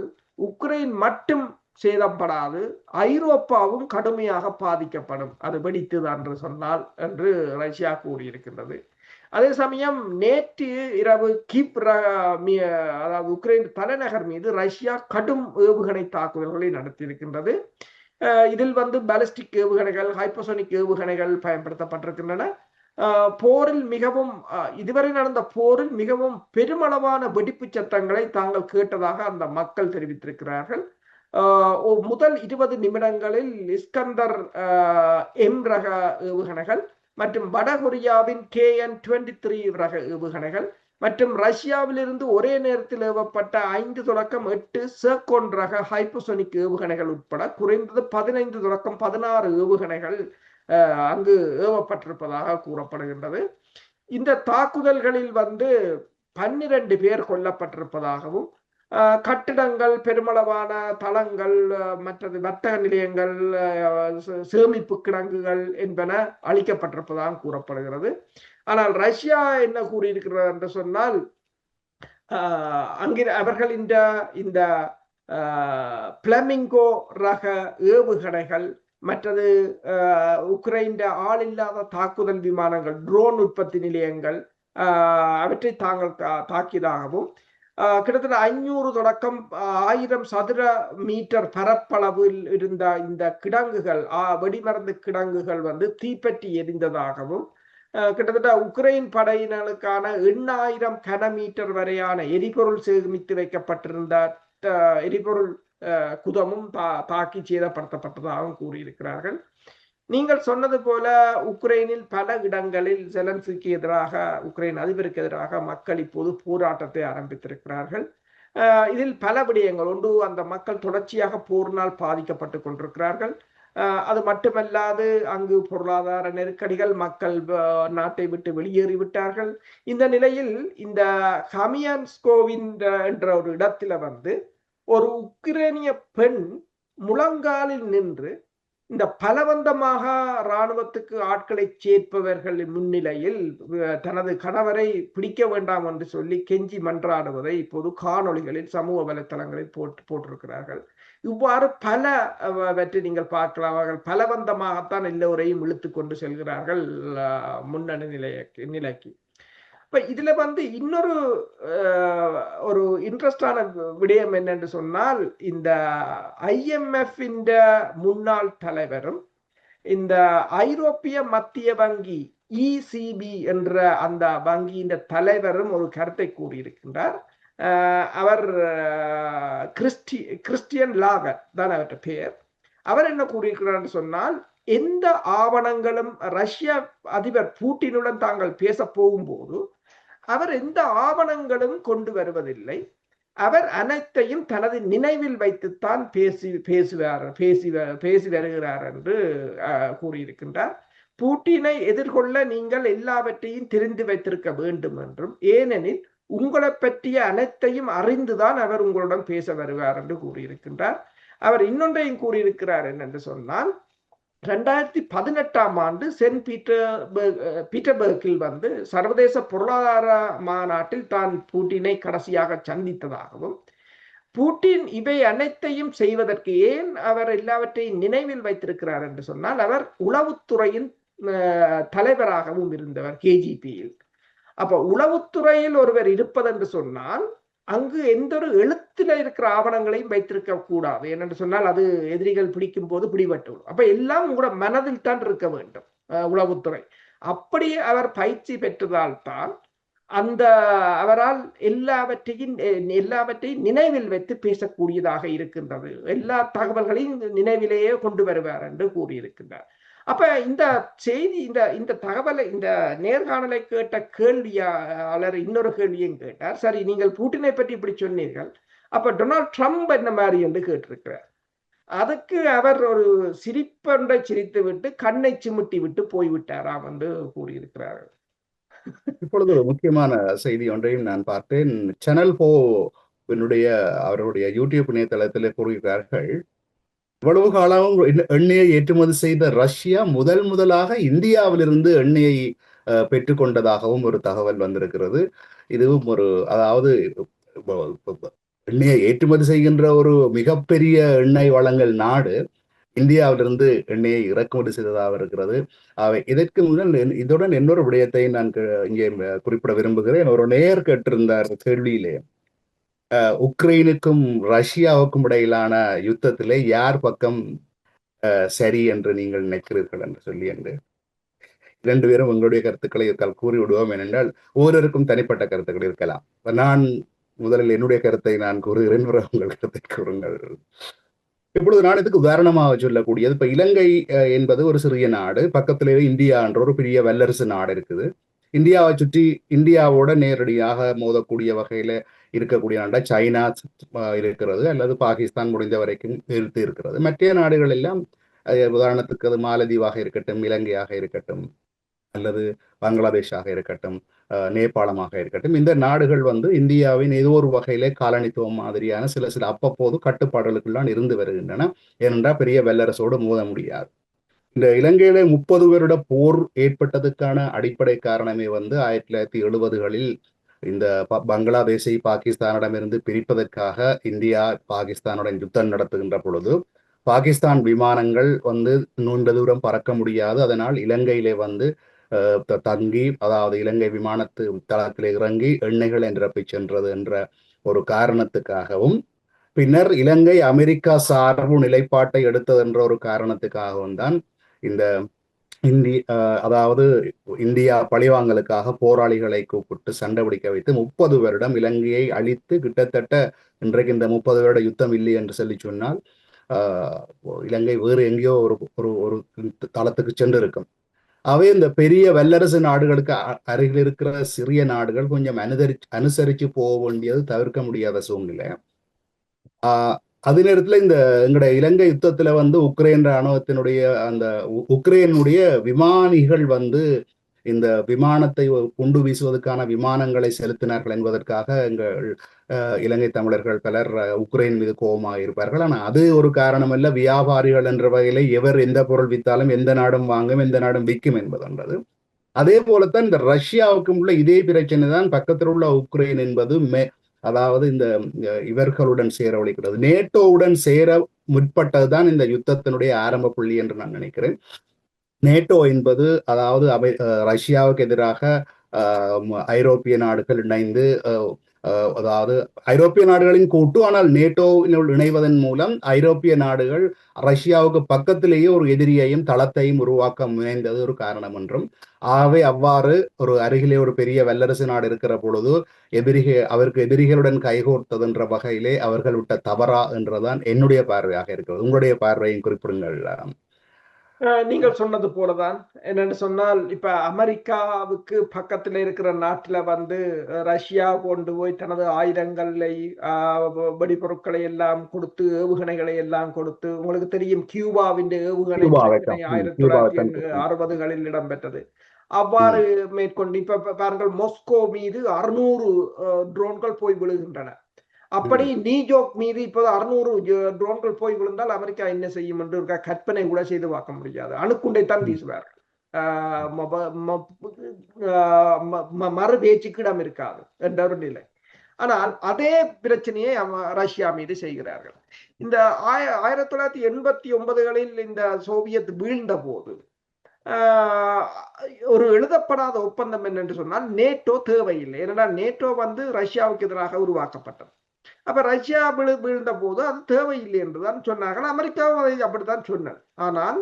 உக்ரைன் மட்டும் சேதப்படாது, ஐரோப்பாவும் கடுமையாக பாதிக்கப்படும் அது வெடித்தது என்று சொன்னால் என்று ரஷ்யா கூறியிருக்கின்றது. அதே சமயம் நேற்று இரவு கீவ், அதாவது உக்ரைன் தலைநகர் மீது ரஷ்யா கடும் ஏவுகணை தாக்குதல்களை நடத்தியிருக்கின்றது. இதில் வந்து பாலிஸ்டிக் ஏவுகணைகள், ஹைப்பர்சோனிக் ஏவுகணைகள் பயன்படுத்தப்பட்டிருக்கின்றன. போரில் மிகவும் இதுவரை நடந்த போரில் மிகவும் பெருமளவான வெடிப்பு சத்தங்களை தாங்கள் கேட்டதாக அந்த மக்கள் தெரிவித்திருக்கிறார்கள். முதல் 20 நிமிடங்களில் இஸ்கந்தர் எம் ரக ஏவுகணைகள் மற்றும் வடகொரியாவின் KN-23 ரக ஏவுகணைகள் மற்றும் ரஷ்யாவிலிருந்து ஒரே நேரத்தில் ஏவப்பட்ட 5 தொடக்கம் 8 சேக்கோன் ரக ஹைப்போசோனிக் ஏவுகணைகள் உட்பட குறைந்தது 15 தொடக்கம் 16 ஏவுகணைகள் அங்கு ஏவப்பட்டிருப்பதாக கூறப்படுகின்றது. இந்த தாக்குதல்களில் 12 பேர் கொல்லப்பட்டிருப்பதாகவும் கட்டிடங்கள், பெருமளவான தளங்கள், மற்றது வர்த்தக நிலையங்கள், சேமிப்பு கிடங்குகள் என்பன அழிக்கப்பட்டிருப்பதாக கூறப்படுகிறது. ஆனால் ரஷ்யா என்ன கூறியிருக்கிறது என்று சொன்னால், அவர்கள் இந்த பிளமிங்கோ ரக ஏவுகணைகள், மற்றது உக்ரைன் ஆளில்லாத தாக்குதல் விமானங்கள், ட்ரோன் உற்பத்தி நிலையங்கள் அவற்றை தாங்கள் தாக்கியதாகவும் கிட்டத்தட்ட 500 தொடக்கம் 1000 சதுர மீட்டர் பரப்பளவில் இருந்த இந்த கிடங்குகள், வெடிமருந்து கிடங்குகள் தீப்பற்றி எரிந்ததாகவும் கிட்டத்தட்ட உக்ரைன் படையினருக்கான 8000 கனமீட்டர் வரையான எரிபொருள் சேமித்து வைக்கப்பட்டிருந்த எரிபொருள் குதமும் தாக்கி சேதப்படுத்தப்பட்டதாகவும் கூறியிருக்கிறார்கள். நீங்கள் சொன்னது போல உக்ரைனில் பல இடங்களில் ஜெலன்ஸ்கிக்கு எதிராக, உக்ரைன் அதிபருக்கு எதிராக மக்கள் இப்போது போராட்டத்தை ஆரம்பித்திருக்கிறார்கள். இதில் பல விடயங்கள். ஒன்று, அந்த மக்கள் தொடர்ச்சியாக போரினால் பாதிக்கப்பட்டு கொண்டிருக்கிறார்கள். அது மட்டுமல்லாது அங்கு பொருளாதார நெருக்கடிகள், மக்கள் நாட்டை விட்டு வெளியேறிவிட்டார்கள். இந்த நிலையில் இந்த கமியான்ஸ்கோவின் என்ற ஒரு இடத்துல ஒரு உக்ரைனிய பெண் முழங்காலில் நின்று இந்த பலவந்தமாக இராணுவத்துக்கு ஆட்களை சேர்ப்பவர்கள் முன்னிலையில் தனது கணவரை பிடிக்க வேண்டாம் என்று சொல்லி கெஞ்சி மன்றாடுவதை இப்போது காணொளிகளில் சமூக வலைத்தளங்களில் போட்டிருக்கிறார்கள். இவ்வாறு பலவற்றை நீங்கள் பார்க்கலாம். அவர்கள் பலவந்தமாகத்தான் எல்லோரையும் இழுத்து கொண்டு செல்கிறார்கள் முன்னணி நிலைக்கு. இப்ப இதுல இன்னொரு ஒரு இன்ட்ரெஸ்டான விடயம் என்னென்று சொன்னால், இந்த IMF முன்னாள் தலைவரும் இந்த ஐரோப்பிய மத்திய வங்கி ECB என்ற அந்த வங்கியின் தலைவரும் ஒரு கருத்தை கூறியிருக்கின்றார். அவர் கிறிஸ்டியன் லாகர் தான் அவற்றை பெயர். அவர் என்ன கூறியிருக்கிறார் சொன்னால், எந்த ஆவணங்களும் ரஷ்ய அதிபர் பூட்டினுடன் தாங்கள் பேச போகும்போது அவர் எந்த ஆவணங்களும் கொண்டு வருவதில்லை. அவர் அனைத்தையும் தனது நினைவில் வைத்துத்தான் பேசி வருகிறார் என்று கூறியிருக்கின்றார். பூட்டினை எதிர்கொள்ள நீங்கள் எல்லாவற்றையும் தெரிந்து வைத்திருக்க வேண்டும் என்றும், ஏனெனில் உங்களை பற்றிய அனைத்தையும் அறிந்துதான் அவர் உங்களுடன் பேச வருவார் என்று கூறியிருக்கின்றார். அவர் இன்னொன்றையும் கூறியிருக்கிறார் என்னென்று சொன்னால், 2018ஆம் ஆண்டு சென்ட் பீட்டர்பர்கில் சர்வதேச பொருளாதார மாநாட்டில் தான் பூட்டினை கடைசியாக சந்தித்ததாகவும், பூட்டின் இவை அனைத்தையும் செய்வதற்கு ஏன் அவர் எல்லாவற்றையும் நினைவில் வைத்திருக்கிறார் என்று சொன்னால், அவர் உளவுத்துறையின் தலைவராகவும் இருந்தவர் KGBயில். அப்ப உளவுத்துறையில் ஒருவர் இருப்பதென்று சொன்னால் அங்கு எந்த ஒரு எழுத்துல இருக்கிற ஆவணங்களையும் வைத்திருக்க கூடாது. என்னென்று சொன்னால் அது எதிரிகள் பிடிக்கும் போது பிடிபட்டுவிடும். அப்ப எல்லாம் உங்களோட மனதில் தான் இருக்க வேண்டும் உளவுத்துறை. அப்படி அவர் பயிற்சி பெற்றதால் தான் அவரால் எல்லாவற்றையும் நினைவில் வைத்து பேசக்கூடியதாக இருக்கின்றது. எல்லா தகவல்களையும் நினைவிலேயே கொண்டு வருவார் என்று கூறியிருக்கின்றார். அப்ப இந்த செய்தி, இந்த தகவலை, இந்த நேர்காணலை கேட்ட கேள்வியாளர் இன்னொரு கேள்வியும் கேட்டார். சரி, நீங்கள் பூட்டினை பற்றி இப்படி சொன்னீர்கள், அப்ப டொனால்ட் ட்ரம்ப் என்ன மாதிரி என்று கேட்டிருக்கிறார். அதுக்கு அவர் ஒரு சிரிப்பொன்றை சிரித்து விட்டு கண்ணை சிமிட்டி விட்டு போய்விட்டாராம் என்று கூறியிருக்கிறார். இப்பொழுது ஒரு முக்கியமான செய்தி ஒன்றையும் நான் பார்த்தேன். சேனல் 4 அவருடைய யூடியூப் இணையதளத்திலே கூறுகிறார்கள், இவ்வளவு காலம் எண்ணெயை ஏற்றுமதி செய்த ரஷ்யா முதலாக இந்தியாவிலிருந்து எண்ணெயை பெற்றுக்கொண்டதாகவும் ஒரு தகவல் வந்திருக்கிறது. இதுவும் அதாவது எண்ணெயை ஏற்றுமதி செய்கின்ற ஒரு மிகப்பெரிய எண்ணெய் வளங்கள் நாடு இந்தியாவிலிருந்து எண்ணெயை இறக்குமதி செய்ததாக இருக்கிறது. இதற்கு முதல் இதுடன் இன்னொரு விடயத்தை நான் இங்கே குறிப்பிட விரும்புகிறேன். ஒரு நேயர் கேட்டிருந்தார் கேள்வியிலே, உக்ரைனுக்கும் ரஷ்யாவுக்கும் இடையிலான யுத்தத்திலே யார் பக்கம் சரி என்று நீங்கள் நினைக்கிறீர்கள் என்று சொல்லி. இரண்டு பேரும் உங்களுடைய கருத்துக்களை கூறி விடுவோம். ஏனென்றால் ஒவ்வொருவருக்கும் தனிப்பட்ட கருத்துக்கள் இருக்கலாம். நான் முதலில் என்னுடைய கருத்தை நான் கூறுகிறேன், உங்கள் கருத்தை கூறுங்கள். இப்பொழுது நான் இதுக்கு உதாரணமாக சொல்லக்கூடியது, இப்ப இலங்கை என்பது ஒரு சிறிய நாடு, பக்கத்திலேயே இந்தியா என்ற ஒரு பெரிய வல்லரசு நாடு இருக்குது. இந்தியாவை சுற்றி இந்தியாவோட நேரடியாக மோதக்கூடிய வகையில இருக்கக்கூடிய நாடா சைனா இருக்கிறது, அல்லது பாகிஸ்தான் முடிந்த வரைக்கும் எதிர்த்து இருக்கிறது. மற்ற நாடுகள் எல்லாம் உதாரணத்துக்கு அது மாலத்தீவாக இருக்கட்டும், இலங்கையாக இருக்கட்டும், அல்லது பங்களாதேஷாக இருக்கட்டும், நேபாளமாக இருக்கட்டும், இந்த நாடுகள் இந்தியாவின் ஏதோ ஒரு வகையிலே காலனித்துவம் மாதிரியான சில சில அப்பப்போது கட்டுப்பாடுகளுக்கெல்லாம் இருந்து வருகின்றன. ஏனென்றால் பெரிய வல்லரசோடு மோத முடியாது. இந்த இலங்கையில 30 வருட போர் ஏற்பட்டதுக்கான அடிப்படை காரணமே 1970களில் இந்த பங்களாதேஷை பாகிஸ்தானிடமிருந்து பிரிப்பதற்காக இந்தியா பாகிஸ்தானுடன் யுத்தம் நடத்துகின்ற பொழுது பாகிஸ்தான் விமானங்கள் நீண்ட தூரம் பறக்க முடியாது. அதனால் இலங்கையிலே தங்கி, அதாவது இலங்கை விமானத்து தளத்தில் இறங்கி எண்ணெய்களை நிரப்பி சென்றது என்ற ஒரு காரணத்துக்காகவும், பின்னர் இலங்கை அமெரிக்கா சார்பு நிலைப்பாட்டை எடுத்தது என்ற ஒரு காரணத்துக்காகவும் தான் இந்த அதாவது இந்தியா பழிவாங்கலுக்காக போராளிகளை கூப்பிட்டு சண்டை பிடிக்க வைத்து 30 வருடம் இலங்கையை அழித்து, கிட்டத்தட்ட இன்றைக்கு இந்த 30 வருட யுத்தம் இல்லை என்று சொல்லி சொன்னால் இலங்கை வேறு எங்கேயோ ஒரு ஒரு ஒரு தளத்துக்கு சென்று இருக்கும். அவை இந்த பெரிய வல்லரசு நாடுகளுக்கு அருகில் இருக்கிற சிறிய நாடுகள் கொஞ்சம் அனுசரிச்சு போக வேண்டியது தவிர்க்க முடியாத சூழ்நிலை. அதே நேரத்தில் இந்த எங்களுடைய இலங்கை யுத்தத்துல உக்ரைன் ராணுவத்தினுடைய அந்த உக்ரைனுடைய விமானிகள் இந்த விமானத்தை குண்டு வீசுவதற்கான விமானங்களை செலுத்தினார்கள் என்பதற்காக எங்கள் இலங்கை தமிழர்கள் பலர் உக்ரைன் மீது கோபமாக இருப்பார்கள். ஆனால் அது ஒரு காரணம் அல்ல. வியாபாரிகள் என்ற வகையில எவர் எந்த பொருள் வித்தாலும் எந்த நாடும் வாங்கும், எந்த நாடும் விற்கும் என்பதுன்றது. அதே போலத்தான் இந்த ரஷ்யாவுக்கும் உள்ள இதே பிரச்சனை தான். பக்கத்தில் உள்ள உக்ரைன் என்பது அதாவது இந்த இவர்களுடன் சேர ஒழிக்கிறது, நேட்டோவுடன் சேர முற்பட்டதுதான் இந்த யுத்தத்தினுடைய ஆரம்ப புள்ளி என்று நான் நினைக்கிறேன். நேட்டோ என்பது அதாவது ரஷ்யாவுக்கு எதிராக ஐரோப்பிய நாடுகள் இணைந்து, அதாவது ஐரோப்பிய நாடுகளின் கூட்டு, ஆனால் நேட்டோவினுள் இணைவதன் மூலம் ஐரோப்பிய நாடுகள் ரஷ்யாவுக்கு பக்கத்திலேயே ஒரு எதிரியையும் தளத்தையும் உருவாக்க முனைந்தது ஒரு காரணம் என்றும், ஆகவே அவ்வாறு ஒரு அருகிலே ஒரு பெரிய வல்லரசு நாடு இருக்கிற பொழுது அவருக்கு எதிரிகளுடன் கைகோர்த்தது என்ற வகையிலே அவர்கள் விட்ட தவறா என்றுதான் என்னுடைய பார்வையாக இருக்கிறது. உங்களுடைய பார்வையும் குறிப்பிடுங்கள். நீங்கள் சொன்னது போலதான். என்னன்னு சொன்னால், இப்ப அமெரிக்காவுக்கு பக்கத்துல இருக்கிற நாட்டுல ரஷ்யா கொண்டு போய் தனது ஆயுதங்களை வெடிபொருட்களை எல்லாம் கொடுத்து, ஏவுகணைகளை எல்லாம் கொடுத்து, உங்களுக்கு தெரியும் கியூபாவின் ஏவுகணை 1960களில் இடம்பெற்றது. அவ்வாறு மேற்கொண்டு இப்ப பாருங்கள், மொஸ்கோ மீது 600 ட்ரோன்கள் போய் விழுகின்றன. அப்படி நியூயார்க் மீது இப்போது 600 ட்ரோன்கள் போய் விழுந்தால் அமெரிக்கா என்ன செய்யும் என்று கற்பனை கூட செய்து பார்க்க முடியாது. அணுக்குண்டைத்தான் வீசுவார்கள். மறு பேச்சுக்கு இடம் இருக்காது என்ற ஒரு நிலை. ஆனால் அதே பிரச்சனையை ரஷ்யா மீது செய்கிறார்கள். இந்த 1989களில் இந்த சோவியத் வீழ்ந்த போது ஒரு எழுதப்படாத ஒப்பந்தம் என்னென்று சொன்னால், நேட்டோ தேவையில்லை. ஏனென்றால் நேட்டோ ரஷ்யாவுக்கு எதிராக உருவாக்கப்பட்டது. அப்ப ரஷ்யா வீழ்ந்த போது அது தேவையில்லை என்றுதான் சொன்னார்கள். அமெரிக்காவும் அதை அப்படித்தான் சொன்னது. ஆனால்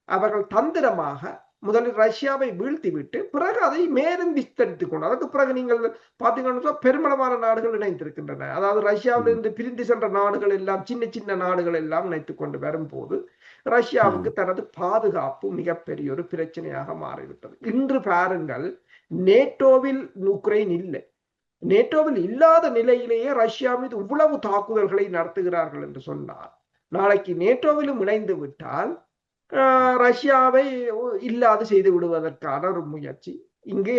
அவர்கள் தந்திரமாக முதலில் ரஷ்யாவை வீழ்த்திவிட்டு பிறகு அதை மேலும் விஸ்தரித்துக் கொண்டு, அதற்கு பிறகு நீங்கள் பார்த்தீங்கன்னா பெருமளவான நாடுகள் இணைந்திருக்கின்றன. அதாவது ரஷ்யாவிலிருந்து பிரிந்து சென்ற நாடுகள் எல்லாம், சின்ன சின்ன நாடுகள் எல்லாம் இணைத்துக் கொண்டு வரும்போது ரஷ்யாவுக்கு தனது பாதுகாப்பு மிகப்பெரிய ஒரு பிரச்சனையாக மாறிவிட்டது. இன்று பாருங்கள், நேட்டோவில் உக்ரைன் இல்லை. நேட்டோவில் இல்லாத நிலையிலேயே ரஷ்யா மீது இவ்வளவு தாக்குதல்களை நடத்துகிறார்கள் என்று சொன்னார். நாளைக்கு நேட்டோவிலும் இணைந்து விட்டால் ரஷ்யாவை இல்லாது செய்து விடுவதற்கான ஒரு முயற்சி. இங்கு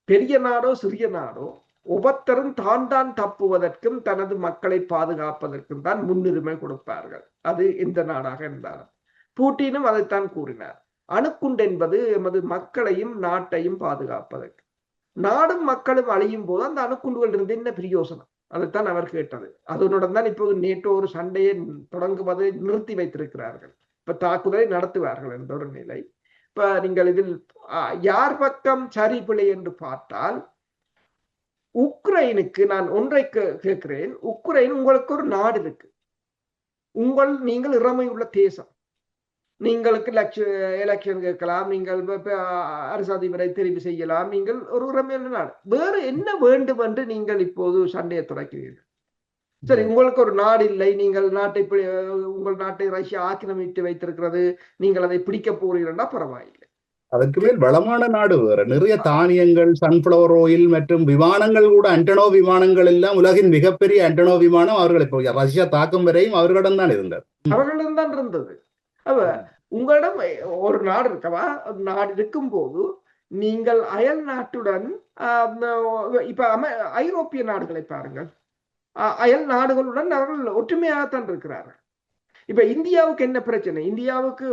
பெரிய நாடோ சிறிய நாடோ ஒவ்வொருத்தரும் தான் தப்புவதற்கும் தனது மக்களை பாதுகாப்பதற்கும் தான் முன்னுரிமை கொடுப்பார்கள். அது எந்த நாடாக இருந்தாலும். பூட்டினும் அதைத்தான் கூறினார். அணுக்குண்டு என்பது எமது மக்களையும் நாட்டையும் பாதுகாப்பதற்கு. நாடும் மக்களும் அழியும் போது அந்த அணுக்குண்டுகள் இருந்து என்ன பிரயோசனம்? அதைத்தான் அவர் கேட்டது. அதனுடன் தான் இப்போது நேட்டோ ஒரு சண்டையை தொடங்குவதை நிறுத்தி வைத்திருக்கிறார்கள். இப்ப தாக்குதலை நடத்துவார்கள் என்ற ஒரு நிலை. இப்ப நீங்கள் இதில் யார் பக்கம் சரி பிழை என்று பார்த்தால், உக்ரைனுக்கு நான் ஒன்றை கேட்கிறேன். உக்ரைன் உங்களுக்கு ஒரு நாடு இருக்கு, நீங்கள் இறமையுள்ள தேசம். நீங்களுக்கு எலெக்ஷன் கேட்கலாம், நீங்கள் அரசு அதிபரை தெரிவு செய்யலாம், நீங்கள் ஒரு உரிமையான நாடு. வேறு என்ன வேண்டும் என்று நீங்கள் இப்போது சண்டையை தொடக்கிறீர்கள்? சரி, உங்களுக்கு ஒரு நாடு இல்லை, நீங்கள் நாட்டை உங்கள் நாட்டை ரஷ்யா ஆக்கிரமித்து வைத்திருக்கிறது, நீங்கள் அதை பிடிக்க போகிறீர்கள்னா பரவாயில்லை. அதற்கு மேல் வளமான நாடு வேற, நிறைய தானியங்கள், சன்ஃபிளவர் ஆயில் மற்றும் விமானங்கள் கூட, ஆண்டனோ விமானங்கள் எல்லாம் உலகின் மிகப்பெரிய ஆண்டனோ விமானம் அவர்கள் இப்போ ரஷ்யா தாக்கும் வரையும் அவர்களிடம் தான் இருந்தது. அவர்களிடம் தான் இருந்தது. அவ உங்களிடம் ஒரு நாடு இருக்கவா, நாடு இருக்கும் போது நீங்கள் அயல் நாட்டுடன் இப்ப ஐரோப்பிய நாடுகளை பாருங்கள், அயல் நாடுகளுடன் அவர்கள் ஒற்றுமையாகத்தான் இருக்கிறார்கள். இப்ப இந்தியாவுக்கு என்ன பிரச்சனை? இந்தியாவுக்கு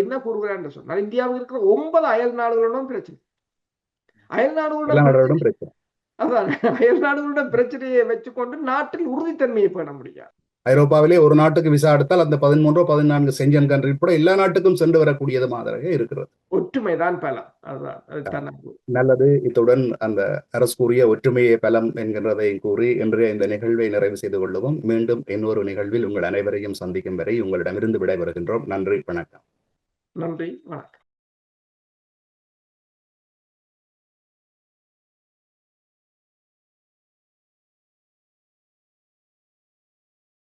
என்ன கூறுகிறான்னு சொன்னால், இந்தியாவுக்கு இருக்கிற 9 அயல் நாடுகளுடன் பிரச்சனை. அயல் நாடுகளுடன் பிரச்சனை. அதான் அயல் நாடுகளுடன் பிரச்சனையை வச்சுக்கொண்டு நாட்டில் உறுதித்தன்மையை பண்ண முடியாது. ஐரோப்பாவிலே ஒரு நாட்டுக்கு விசா எடுத்தால் அந்த 13 14 செஞ்சன் கண்ட்ரி கூட எல்லா நாட்டுக்கும் சென்று வரக்கூடியது மாதிரி இருக்கிறது. ஒற்றுமைதான் பலம். அதுதான் நல்லது. இத்துடன் அந்த அரசு கூறிய ஒற்றுமையை பலம் என்கின்றதை கூறி இன்றைய இந்த நிகழ்வை நிறைவு செய்து கொள்ளுவோம். மீண்டும் இன்னொரு நிகழ்வில் உங்கள் அனைவரையும் சந்திக்கும் வரை உங்களிடமிருந்து விடைபெறுகின்றோம். நன்றி, வணக்கம். நன்றி, வணக்கம்.